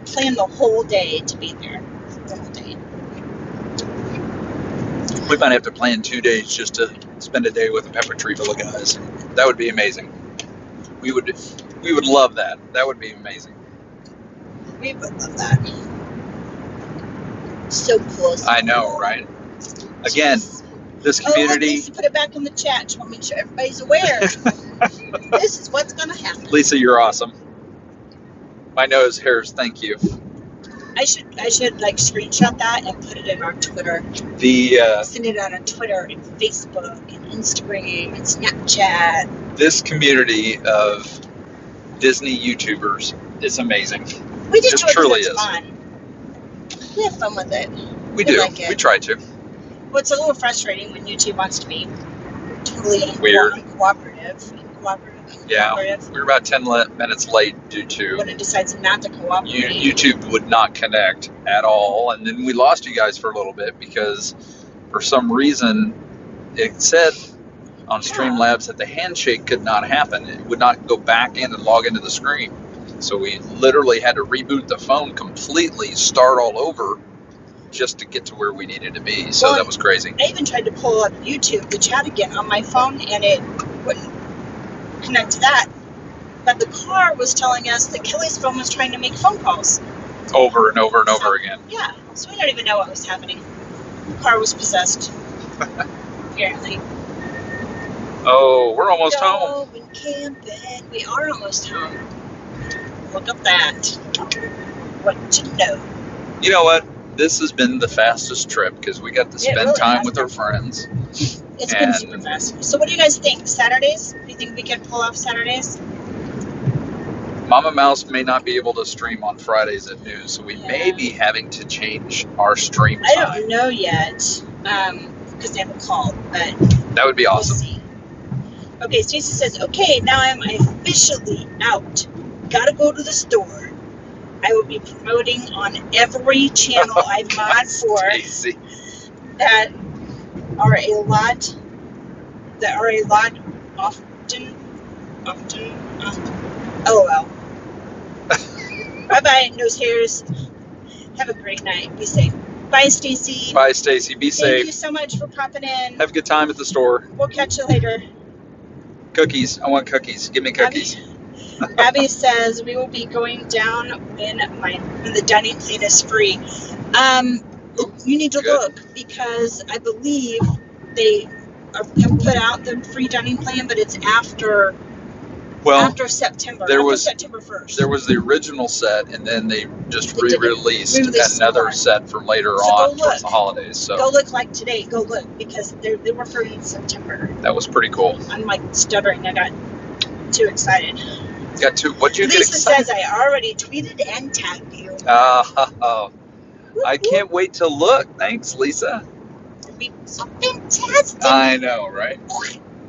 plan the whole day to be there. The whole day. We might have to plan 2 days just to spend a day with the Pepper Tree full of guys. That would be amazing. We would love that. That would be amazing. We would love that. So cool. So I know, cool. right? Again, this Oh, look, community. Lisa put it back in the chat. Just want to make sure everybody's aware. This is what's going to happen. Lisa, you're awesome. My nose hairs, thank you. I should like screenshot that and put it in our Twitter. The Send it out on Twitter and Facebook and Instagram and Snapchat. this community of Disney YouTubers is amazing. We just It do it truly because it's is. fun. We have fun with it. We do. like it. We try to. Well, it's a little frustrating when YouTube wants to be totally Weird. cooperative. Yeah. We were about 10 minutes late due to When it decides not to cooperate. YouTube would not connect at all, and then we lost you guys for a little bit because for some reason it said on Streamlabs that the handshake could not happen. It would not go back in and log into the screen. So we literally had to reboot the phone completely, start all over just to get to where we needed to be. So Well, that was crazy. I even tried to pull up YouTube, the chat again on my phone, and it wouldn't connect to that. But the car was telling us that Kelly's phone was trying to make phone calls. Over and over and over again. Yeah, so we don't even know what was happening. The car was possessed. Apparently. Oh, we're almost home. Going camping. We are almost home. Look at that. What you know. You know what? This has been the fastest trip because we got to spend really time has with been. our friends. It's been And- super fast. So what do you guys think? Saturdays? Do you think we can pull off Saturdays? Mama Mouse may not be able to stream on Fridays at noon, so we may Yeah. be having to change our stream I time. don't know yet. Because they haven't called, but That would be we'll awesome. see. Okay, Stacey says, okay, now I'm officially out. Gotta go to the store. I will be promoting on every channel I've mod for Stacy. that are a lot often. LOL. Bye-bye, nose hairs. Have a great night. Be safe. Bye, Stacey. Bye, Stacy. Be Thank you safe. so much for popping in. Have a good time at the store. We'll catch you later. Cookies. I want cookies. Give me cookies. Abby says we will be going down when the dining plan is free. You need to Good. look because I believe they have put out the free dining plan, but it's after Well, September. there after was- September 1st. there was the original set, and then they just They did re-released re-release another more. set for later So go on look. towards the holidays. Go So look like today. Go look because they were free in September. that was pretty cool. I'm like stuttering. I got too excited. Got to what you get Lisa excited. says I already tweeted and tagged you. I can't wait to look. Thanks, Lisa. It'd be so fantastic. I know, right?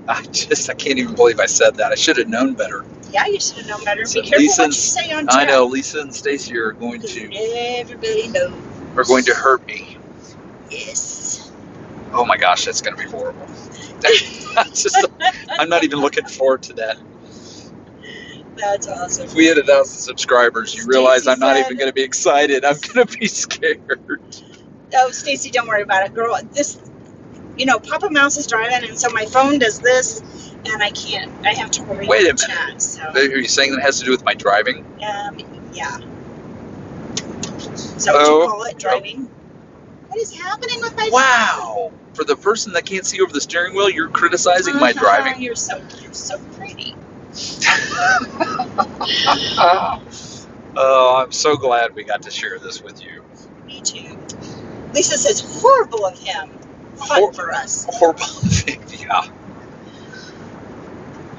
I can't even believe I said that. I should have known better. Yeah, you should have known better. So Be careful what you Lisa's- say on I chat. know Lisa and Stacy are going Because to everybody knows. hurt me. Yes. Oh my gosh, that's going to be horrible. I'm not even looking forward to that. That's awesome. If we hit 1,000 subscribers, you realize Stacy I'm not said- even going to be excited. I'm going to be scared. Oh, Stacy, don't worry about it, girl. Papa Mouse is driving, and so my phone does this, and I can't. I have to worry Wait a about minute. chat. So, Are you saying that has to do with my driving? yeah. Is that what Oh. you call it, driving? What is happening with my Wow. For the person that can't see over the steering wheel, you're criticizing my driving. You're so pretty. Oh, I'm so glad we got to share this with you. Me too. Lisa says horrible of him. Fun for us. Horrible. Yeah.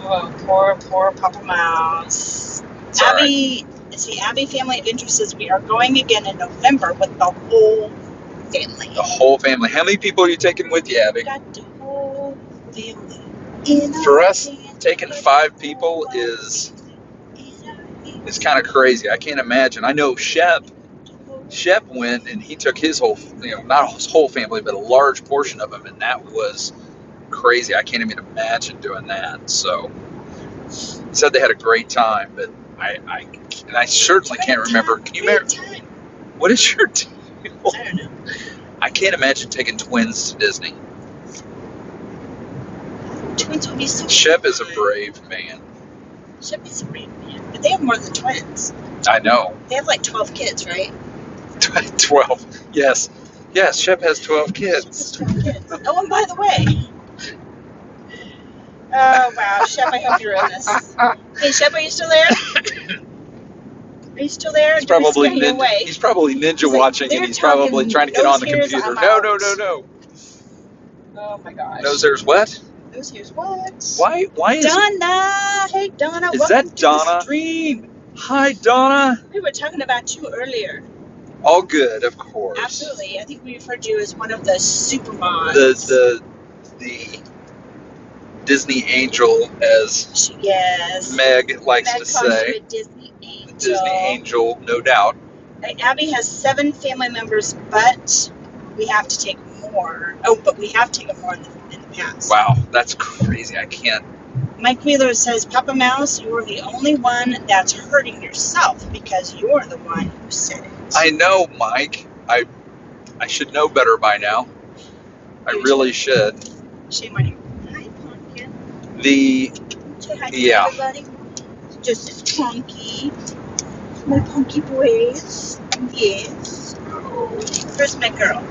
Oh, poor Papa Mouse. It's Abby, it's the Abby Family of Interest says we are going again in November with the whole family. The whole family. How many people are you taking with you, Abby? Got the whole family. In For our us, hands. taking 5 people is kind of crazy. I can't imagine. I know Shep went and he took his whole, not his whole family, but a large portion of them, and that was crazy. I can't even imagine doing that. So he said they had a great time, but I certainly can't remember. Can you remember? What is your deal? I don't know. I can't imagine taking twins to Disney. Twins would be so Shep is a fun. brave man. Shep is a brave man. But they have more than twins. I know. They have like 12 kids, right? 12. Yes. Yes, Shep has 12 kids. 12 kids. Oh, and by the way. Oh, wow. Shep, I hope you're in this. Hey, Shep, are you still there? Are you still there? He's probably away. he's probably ninja He's like, watching, and they're he's probably talking trying to get on the nose hairs, computer. I'm No, out. no. Oh, my gosh. Nose hairs what? Those here's what? Why is Donna! Hey, Donna. Is welcome that to the Donna? stream. Hi, Donna. We were talking about you earlier. All good, of course. Absolutely. I think we referred to you as one of the super moms. The Disney angel, as Yes. Meg likes Meg to calls you say. a Disney angel. Disney angel, no doubt. Abby has 7 family members, but we have to take more. Oh, but we have taken more in the past. Wow, that's crazy. I can't. Mike Wheeler says, Papa Mouse, you are the only one that's hurting yourself because you're the one who said it. I know, Mike. I should know better by now. I really should. Shame on you. Hi, Pumpkin. The Say hi to Yeah. everybody. Just as Punky. My Punky boys. Yes. Where's my girl?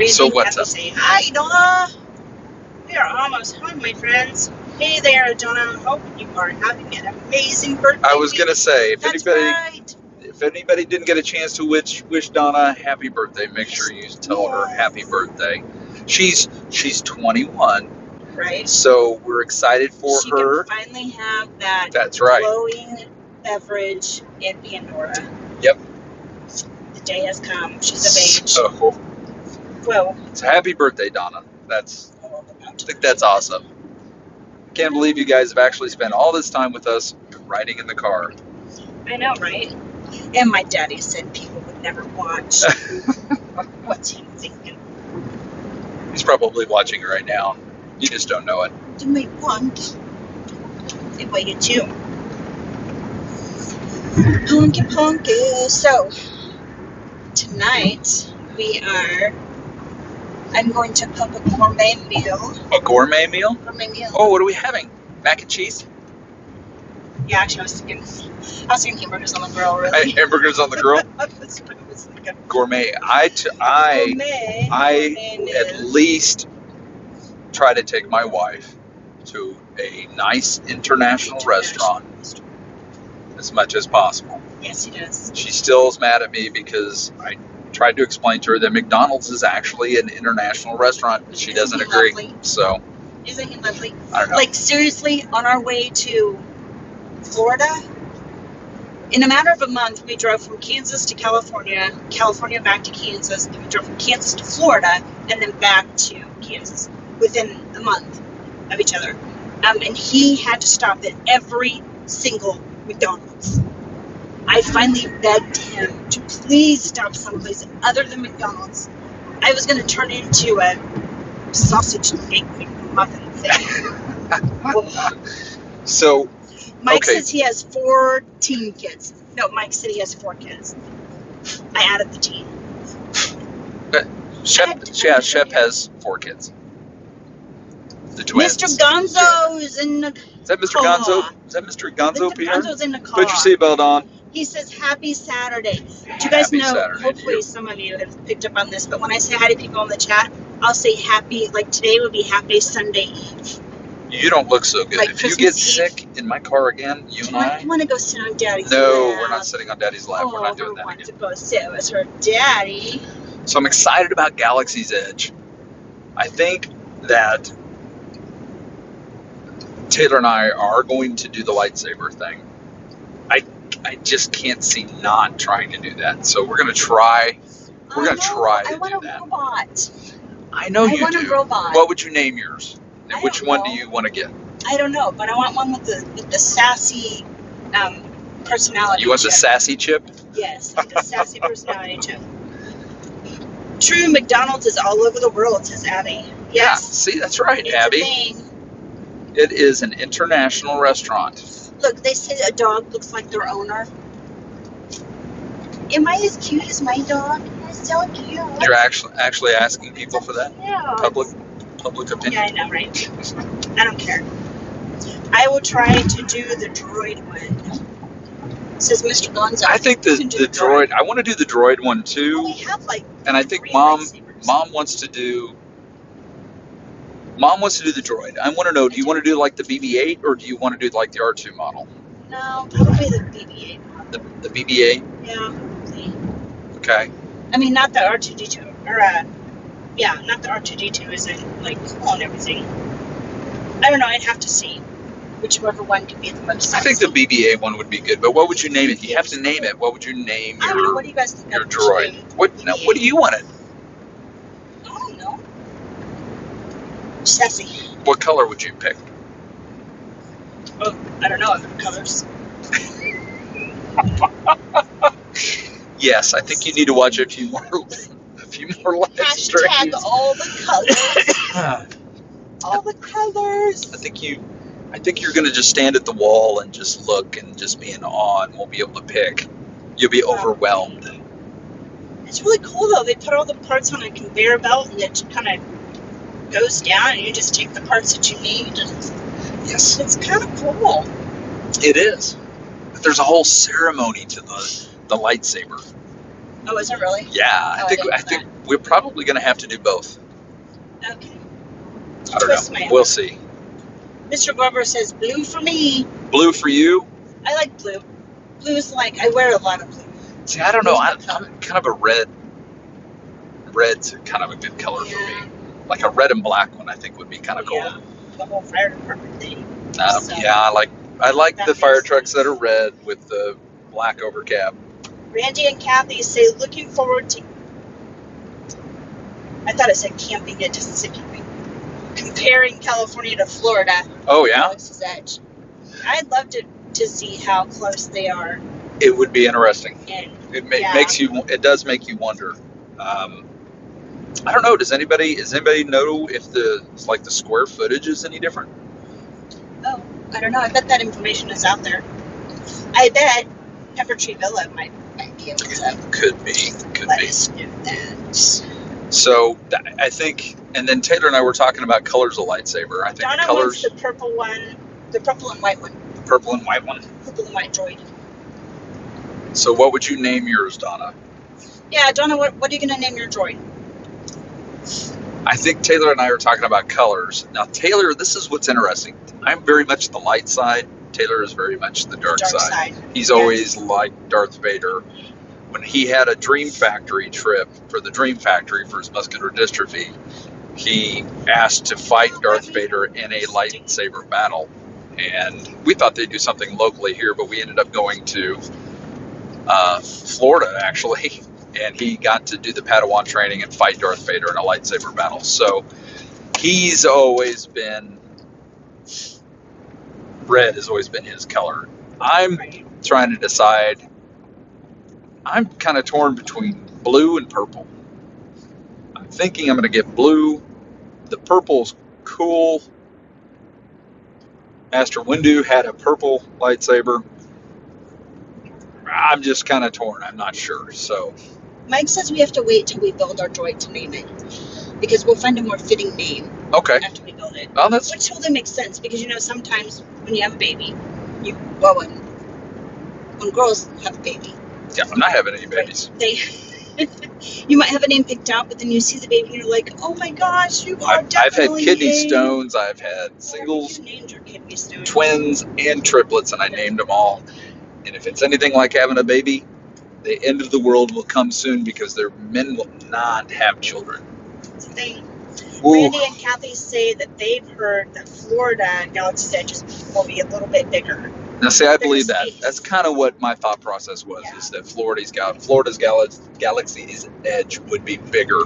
So what's up? Say hi, Donna. We are almost home, my friends. Hey there, Donna. Hope you are having an amazing birthday. I was gonna say, if That's anybody right. didn't get a chance to wish Donna a happy birthday, make sure you tell her happy birthday. She's 21, Right. so we're excited for She her. can finally have that That's right. glowing beverage in Pandora. Yep. The day has come. She's of age. So, Well, so happy birthday, Donna. I think that's awesome. Can't believe you guys have actually spent all this time with us riding in the car. I know, right? And my daddy said people would never watch. What's he thinking? He's probably watching right now. You just don't know it. Do they want? They waited too. Punky. So, tonight I'm going to cook a gourmet meal. A gourmet meal? Gourmet meal. Oh, what are we having? Mac and cheese? Yeah, actually, I was thinking hamburgers on the grill, really. Hamburgers on the grill? That's what I was thinking. Gourmet. Gourmet I meal. at least try to take my wife to a nice international restaurant as much as possible. Yes, he does. She still is mad at me because I tried to explain to her that McDonald's is actually an international restaurant, but she doesn't Isn't he agree. lovely? So, Isn't he lovely? I don't know. Like, seriously, on our way to Florida, in a matter of a month, we drove from Kansas to California back to Kansas, then we drove from Kansas to Florida, and then back to Kansas within a month of each other. And he had to stop at every single McDonald's. I finally begged him to please stop someplace other than McDonald's. I was going to turn into a sausage and egg muffin thing. So, Mike okay. says he has 14 kids. No, Mike said he has 4 kids. I added the teen. Shep has 4 kids. The twins. Mr. Gonzo's in the Is that Mr. car. Gonzo? Is that Mr. Gonzo, Mr. Peter? Gonzo's in the car. Put your seatbelt on. He says, happy Saturday. Do you guys Happy know, Saturday to hopefully you. some of you have picked up on this, but when I say hi to people in the chat, I'll say happy, like today would be happy Sunday Eve. You don't look so good. Like If you Christmas get Eve. sick in my car again, you and I. I want to go sit on Daddy's No, lap. we're not sitting on Daddy's lap. We're not doing that wants again. to go sit with her daddy. So I'm excited about Galaxy's Edge. I think that Taylor and I are going to do the lightsaber thing. I just can't see not trying to do that. So we're going to try. We're going to try to I want do a that. robot. I know you want do. a robot. What would you name yours? And I which don't one know. do you want to get? I don't know, but I want one with the sassy personality. You want the chip. sassy chip? Yes, like the sassy personality chip. True, McDonald's is all over the world, says Abby. Yeah. Yes. See, that's right, It's Abby. a thing. It is an international restaurant. Look, they say a dog looks like their owner. Am I as cute as my dog? It's so cute. You're actually asking people for that? Yeah. Public Yeah, opinion? I know, right? I don't care. I will try to do the droid one. Says Mr. Gonzo. I think You can do the droid. I want to do the droid one too. Well, we have like And I think 3 mom lightsabers. wants to do the droid. I want to know, do you want to do like the BB-8 or do you want to do like the R2 model? No, probably the BB-8 one. The BB-8? Yeah, probably. Okay. I mean, not the R2D2, or yeah, not the R2D2 isn't like cool and everything. I don't know. I'd have to see whichever one could be the most. I think the BB-8 one would be good, but what would you name it? You have to name it. What would you name I don't know. your What do you guys think? your I should droid? name What do you want it? I don't know. Sassy. What color would you pick? Oh, I don't know other colors. Yes, I think you need to watch a few more live Hashtag streams. all the colors. All the colors. I think you're going to just stand at the wall and just look and just be in awe and won't be able to pick. You'll be overwhelmed. It's really cool though. They put all the parts on a conveyor belt and it kind of goes down and you just take the parts that you need. Yes, It's kind of cool. it is. But there's a whole ceremony to the lightsaber. Oh, is it really? Yeah, Oh, I think we're probably going to have to do both. Okay. I don't Twist know. my We'll arm. see. Mr. Glover says blue for me. Blue for you? I like blue. Blue is like, I wear a lot of blue. See, I don't know. Blue's my I'm color. kind of a red. Red's kind of a good color for Yeah. me. Like a red and black one, I think would be kind of cool. Yeah. The whole fire department thing. So- Yeah, I like That the fire makes trucks sense. that are red with the black over cab. Randy and Kathy say looking forward to. I thought it said camping. It doesn't say camping. Comparing California to Florida. Oh yeah, Galaxy's Edge. I'd love to see how close they are. it would be interesting. And It makes you. It does make you wonder. I don't know. Does anybody know if the square footage is any different? oh, I don't know. I bet that information is out there. I bet Pepper Tree Villa might be able to Could be. let us know that. So I think, and then Taylor and I were talking about colors of lightsaber. I think Donna the colors, wants the purple one, the purple and white one, the purple and white one. purple and white droid. So what would you name yours, Donna? Yeah, Donna, what are you gonna name your droid? I think Taylor and I are talking about colors. Now, Taylor, this is what's interesting. I'm very much the light side. Taylor is very much the dark side. He's always liked Darth Vader. When he had a Dream Factory trip for the Dream Factory for his muscular dystrophy, he asked to fight Darth Vader in a lightsaber battle. And we thought they'd do something locally here, but we ended up going to Florida, actually. And he got to do the Padawan training and fight Darth Vader in a lightsaber battle. So he's always been, red has always been his color. I'm trying to decide. I'm kind of torn between blue and purple. I'm thinking I'm going to get blue. The purple's cool. Master Windu had a purple lightsaber. I'm just kind of torn. I'm not sure. So Mike says we have to wait till we build our droid to name it, because we'll find a more fitting name okay. after we build it. Well, that's Which totally makes sense, because sometimes when you have a baby, you go and when girls have a baby. Yeah, I'm not having any babies. They, you might have a name picked out, but then you see the baby and you're like, oh my gosh, you are I've had definitely kidney a... stones. I've had singles, You named your kidney stones. twins, and triplets, and I named them all. And if it's anything like having a baby, the end of the world will come soon because their men will not have children. Randy and Kathy say that they've heard that Florida Galaxy's Edge will be a little bit bigger. Now, see, I believe that. Space. That's kind of what my thought process was, Yeah. is that Florida's Galaxy's Edge would be bigger.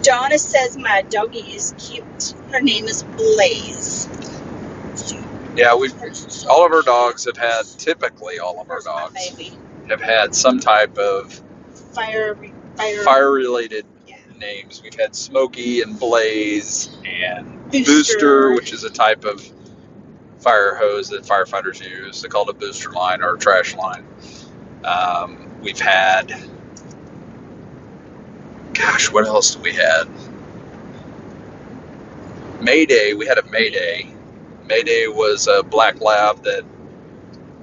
Donna says my doggy is cute. Her name is Blaze. Yeah, all of our dogs have had, typically all of our Where's my dogs baby? have had some type of fire-related names. We've had Smokey and Blaze and Booster, which is a type of fire hose that firefighters use. They call it a booster line or a trash line. We've had, gosh, what else do we had? Mayday. We had a Mayday. Mayday was a black lab that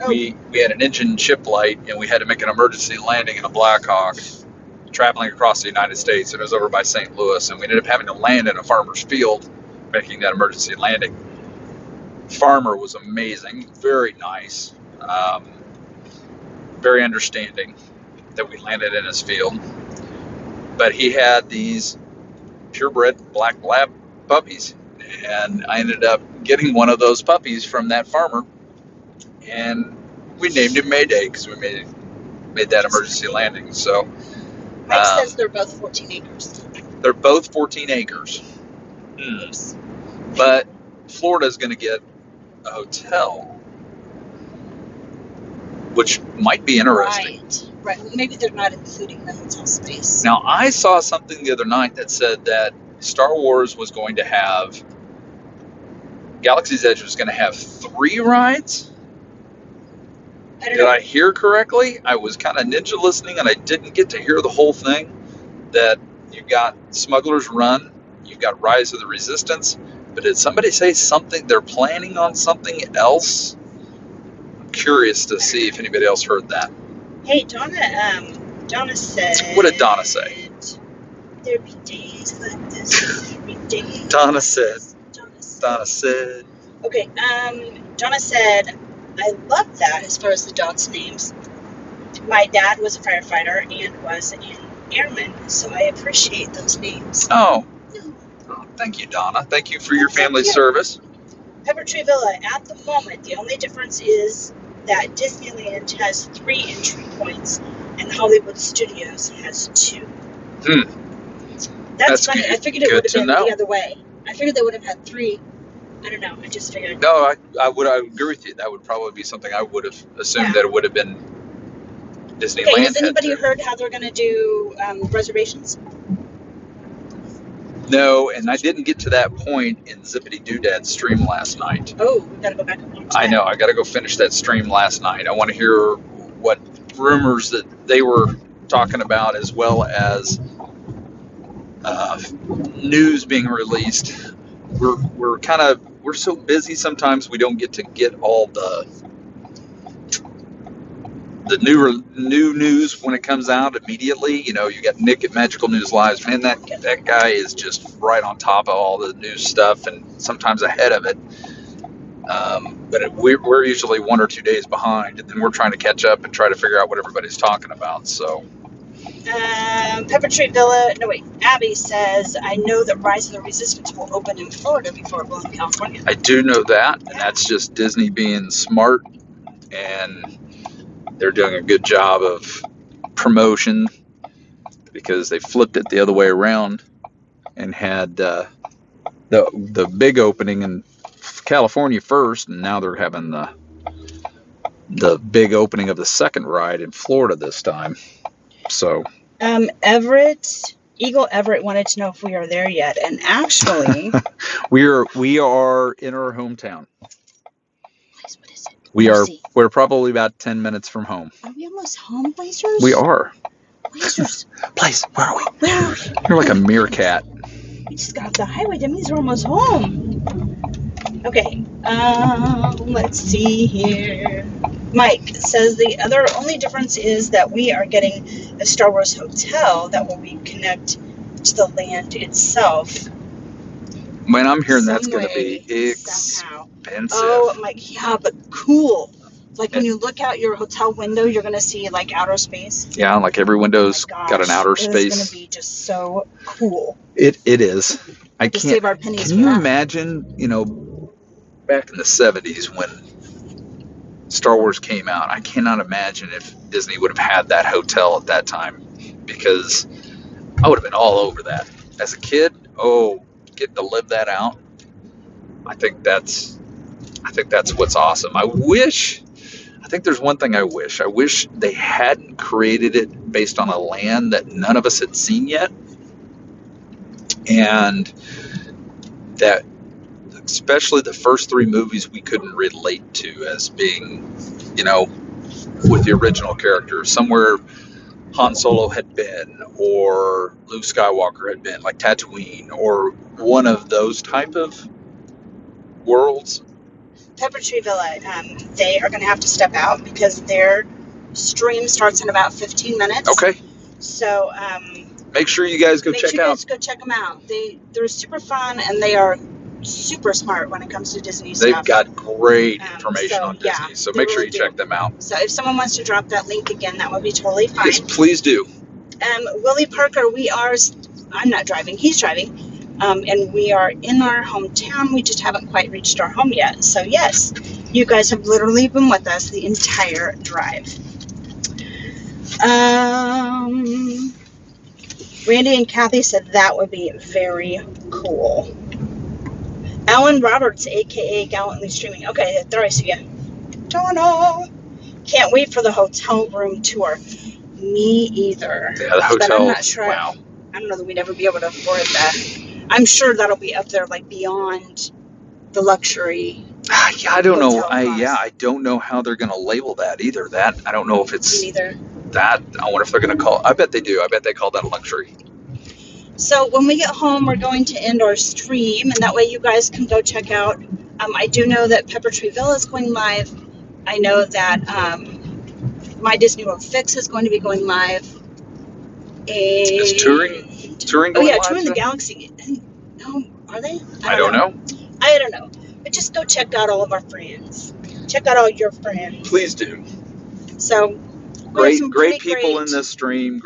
we had an engine chip light, and we had to make an emergency landing in a Blackhawk traveling across the United States, and it was over by St. Louis, and we ended up having to land in a farmer's field making that emergency landing. Farmer was amazing, very nice, very understanding that we landed in his field. But he had these purebred black lab puppies, and I ended up getting one of those puppies from that farmer, and we named him Mayday because we made that emergency landing. So Mike says they're both 14 acres. They're both 14 acres. But Florida's going to get a hotel, which might be interesting. Right. Maybe they're not including the hotel space. Now, I saw something the other night that said that Star Wars was going to have, Galaxy's Edge was going to have 3 rides. Did I hear correctly? I was kind of ninja listening, and I didn't get to hear the whole thing. That you've got Smuggler's Run, you've got Rise of the Resistance, but did somebody say something? They're planning on something else? I'm curious to see if anybody else heard that. Hey, Donna said... What did Donna say? There be days like this every day. Donna said. Okay, Donna said, I love that as far as the dogs' names. My dad was a firefighter and was an airman, so I appreciate those names. Oh, thank you, Donna. Thank you for your family service. Pepper Tree Villa, at the moment, the only difference is that Disneyland has 3 entry points and Hollywood Studios has 2. That's funny. I figured it would have been the other way. I figured they would have had 3. I don't know. I just figured. No, I would agree with you. That would probably be something I would have assumed that it would have been Disneyland. Okay, has anybody heard how they're going to do reservations? No, and I didn't get to that point in Zippity Doodad's stream last night. Oh, we've got to go back and watch that. I know. I got to go finish that stream last night. I want to hear what rumors that they were talking about, as well as news being released. We're so busy sometimes we don't get to get all the new news when it comes out immediately. You know, you got Nick at Magical News Lives. Man, that guy is just right on top of all the news stuff and sometimes ahead of it. But we're usually 1 or 2 days behind, and then we're trying to catch up and try to figure out what everybody's talking about. So. Pepper Tree Villa. No, wait. Abby says, I know that Rise of the Resistance will open in Florida before it will in California. I do know that, and that's just Disney being smart, and they're doing a good job of promotion because they flipped it the other way around and had the big opening in California first, and now they're having the big opening of the second ride in Florida this time. So, Eagle Everett wanted to know if we are there yet, and actually, we are in our hometown. Blaze, what is it? We're probably about 10 minutes from home. Are we almost home, Blazers? We are. Blazers. Blaze, where are we? Where are we? You're like a meerkat. We just got off the highway. That means we're almost home. Okay. Let's see here. Mike says the only difference is that we are getting a Star Wars hotel that will connect to the land itself. Man, I'm hearing that's going to be Somehow. expensive. Oh, Mike, yeah, but cool. Like when you look out your hotel window, you're going to see like outer space. Yeah, like every window's Oh got an outer space. It's going to be just so cool. It is. I to can't. Save our pennies can you imagine? Back in the '70s when Star Wars came out, I cannot imagine if Disney would have had that hotel at that time, because I would have been all over that as a kid. Oh, getting to live that out. I think that's what's awesome. I think there's one thing I wish. I wish they hadn't created it based on a land that none of us had seen yet. And that especially the first 3 movies we couldn't relate to as being, with the original characters. Somewhere Han Solo had been, or Luke Skywalker had been, like Tatooine, or one of those type of worlds. Pepper Tree Villa, they are going to have to step out because their stream starts in about 15 minutes. Okay. So make sure you guys go check out. Make sure you guys go check them out. They're super fun, and they are super smart when it comes to Disney stuff. They've got great information on Disney, so make sure you check them out. So if someone wants to drop that link again, that would be totally fine. Yes, please do. Willie Parker, I'm not driving, he's driving. And we are in our hometown. We just haven't quite reached our home yet. So yes, you guys have literally been with us the entire drive. Randy and Kathy said that would be very cool. Alan Roberts, aka Gallantly Streaming. Okay, there I see you. Donna. Can't wait for the hotel room tour. Me either. Yeah, the hotel. But I'm not sure. Wow. I don't know that we'd ever be able to afford that. I'm sure that'll be up there, like beyond the luxury. Yeah, I don't know. Cost. I don't know how they're going to label that either. That I don't know if it's Me neither. that. I wonder if they're going to call. I bet they do. I bet they call that a luxury. So when we get home, we're going to end our stream, and that way you guys can go check out. I do know that Pepper Tree Villa is going live. I know that My Disney World Fix is going to be going live. Is touring going live? Touring the Galaxy. No, are they? I don't know. I don't know. But just go check out all of our friends. Check out all your friends. Please do. So great people in this stream.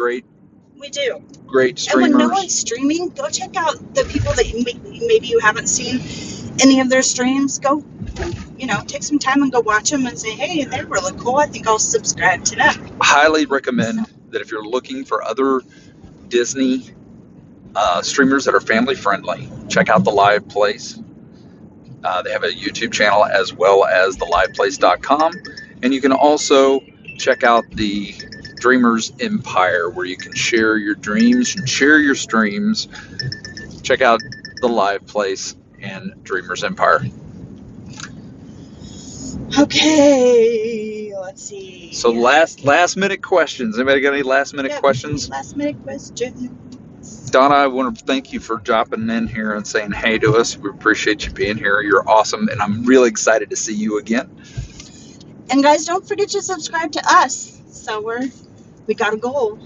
We do. Great streamers. And when no one's streaming, go check out the people that maybe you haven't seen any of their streams. Go, take some time and go watch them and say, hey, they're really cool. I think I'll subscribe to them. Highly recommend that if you're looking for other Disney streamers that are family friendly, check out The Live Place. They have a YouTube channel as well as theliveplace.com. And you can also check out the Dreamers Empire, where you can share your dreams and share your streams. Check out The Live Place and Dreamers Empire. Okay, let's see. So last minute questions. Anybody got any last minute questions? Last minute questions. Donna, I want to thank you for dropping in here and saying hey to us. We appreciate you being here. You're awesome, and I'm really excited to see you again. And guys, don't forget to subscribe to us. So we got a goal.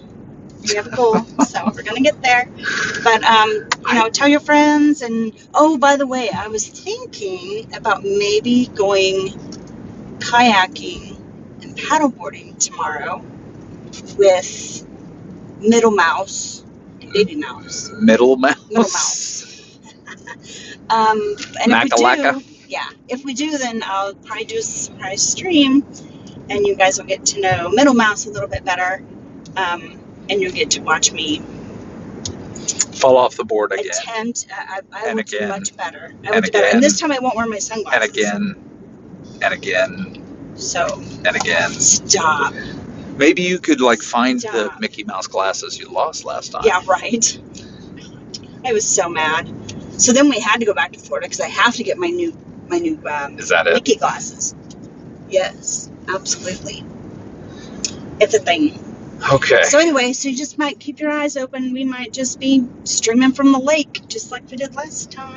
We have a goal, so we're gonna get there. But tell your friends. And oh, by the way, I was thinking about maybe going kayaking and paddleboarding tomorrow with Middle Mouse and Baby Mouse. Middle Mouse. And Makalaka. if we do, then I'll probably do a surprise stream, and you guys will get to know Middle Mouse a little bit better, and you'll get to watch me fall off the board again. I will do much better. And this time I won't wear my sunglasses. And again. So. And again. Stop. Maybe you could find the Mickey Mouse glasses you lost last time. Yeah, right. I was so mad. So then we had to go back to Florida because I have to get my new Is that it? Mickey glasses. Yes, absolutely. It's a thing. Okay. So anyway, so you just might keep your eyes open. We might just be streaming from the lake, just like we did last time.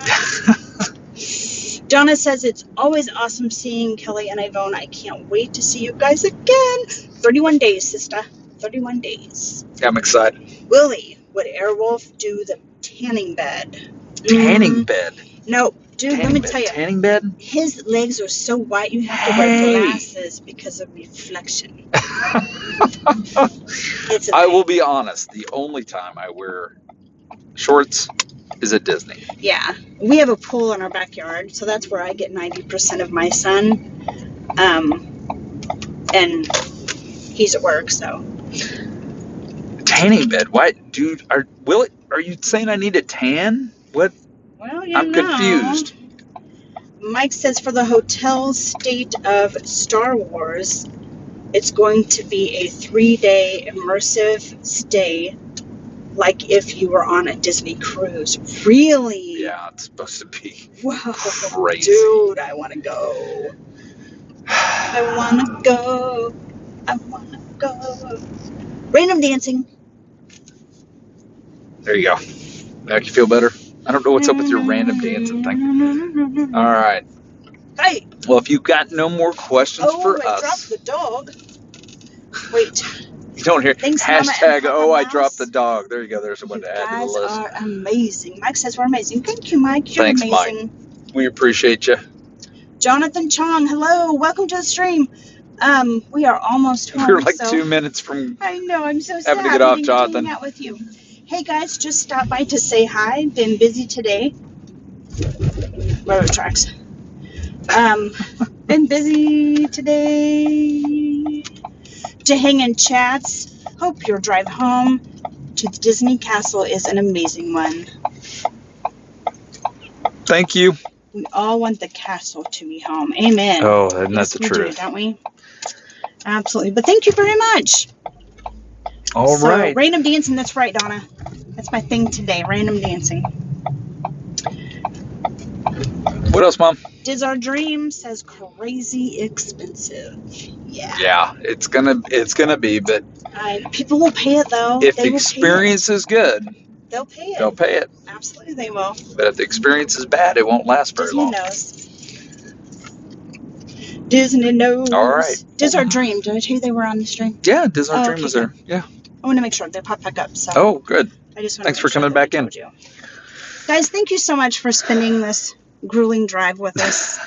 Donna says it's always awesome seeing Kelly and Ivone. I can't wait to see you guys again. 31 days, sister. 31 days. Yeah, I'm excited. Willie, would Airwolf do the tanning bed? Tanning bed. No, dude, Tanning let me bed. tell you. Tanning bed? His legs are so white you have to wear glasses because of reflection. It's I will be honest. The only time I wear shorts is at Disney. Yeah, we have a pool in our backyard, so that's where I get 90% of my sun. And he's at work, so. Tanning bed? Why, dude? Are you saying I need a tan? What? Well, I'm confused. Mike says for the hotel state of Star Wars, it's going to be a 3-day immersive stay, like if you were on a Disney cruise. Really? Yeah, it's supposed to be Whoa, crazy. dude, I want to go. I want to go. I want to go. Random dancing. There you go. Make you feel better? I don't know what's up with your random dancing thing. All right. Hey. Well, if you've got no more questions for I us. dropped the dog. Wait. You don't hear Thanks, Mama hashtag, and Papa oh, I Mouse. dropped the dog. There you go. There's one You to add to the guys list. are amazing. Mike says we're amazing. Thank you, Mike. You're Thanks, amazing. Mike. We appreciate you. Jonathan Chong, hello. Welcome to the stream. We are almost home. We're like so 2 minutes from I know. I'm so sad. having to get off, getting Jonathan. hang out with you. Hey guys, just stopped by to say hi. Been busy today. Railroad tracks. Been busy today to hang in chats. Hope your drive home to the Disney Castle is an amazing one. Thank you. We all want the castle to be home. Amen. Oh, and Yes, that's the we truth. do, don't we? Absolutely. But thank you very much. All right. Random dancing. That's right, Donna. That's my thing today. Random dancing. What else, Mom? Diz Our Dream says crazy expensive. Yeah. Yeah, it's gonna be, but People will pay it though. if They the will experience is good, pay it. They'll pay it. they'll pay it. Absolutely, they will. But if the experience is bad, it won't last very Disney long. knows. Disney knows. All right. Diz Our Dream. Did I tell you they were on the stream? Yeah, Disney Dream okay, was there. Yeah. I want to make sure they pop back up. So. Oh, good. I just want Thanks to for make sure coming that I back in. told you. Guys, thank you so much for spending this grueling drive with us.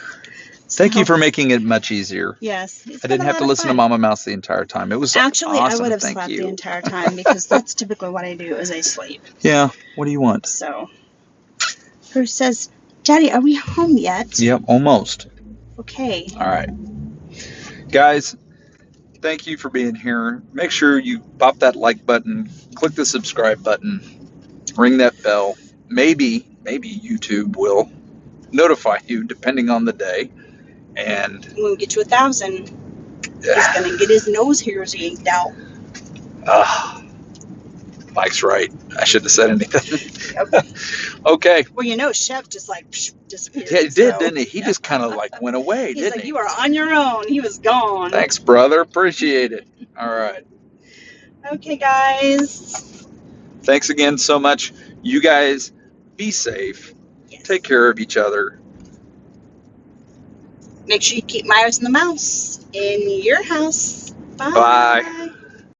Thank you for making it much easier. Yes. I didn't have to listen to Mama Mouse the entire time. It was Actually, awesome. I would have Thank slept you. the entire time because that's typically what I do is I sleep. Yeah. What do you want? So, Bruce says, Daddy, are we home yet? Yep, almost. Okay. All right. Guys, thank you for being here. Make sure you pop that like button, click the subscribe button, ring that bell. Maybe YouTube will notify you depending on the day. And When we get to 1,000, he's going to get his nose hairs yanked out. Mike's right. I shouldn't have said anything. Yep. Okay. Well, you know, Chef just like disappeared. Yeah, he did, so. didn't he? He just kind of like went away, He's didn't like, he? you are on your own. He was gone. Thanks, brother. Appreciate it. All right. Okay, guys. Thanks again so much. You guys be safe. Yes. Take care of each other. Make sure you keep Meyers and the Mouse in your house. Bye. Bye.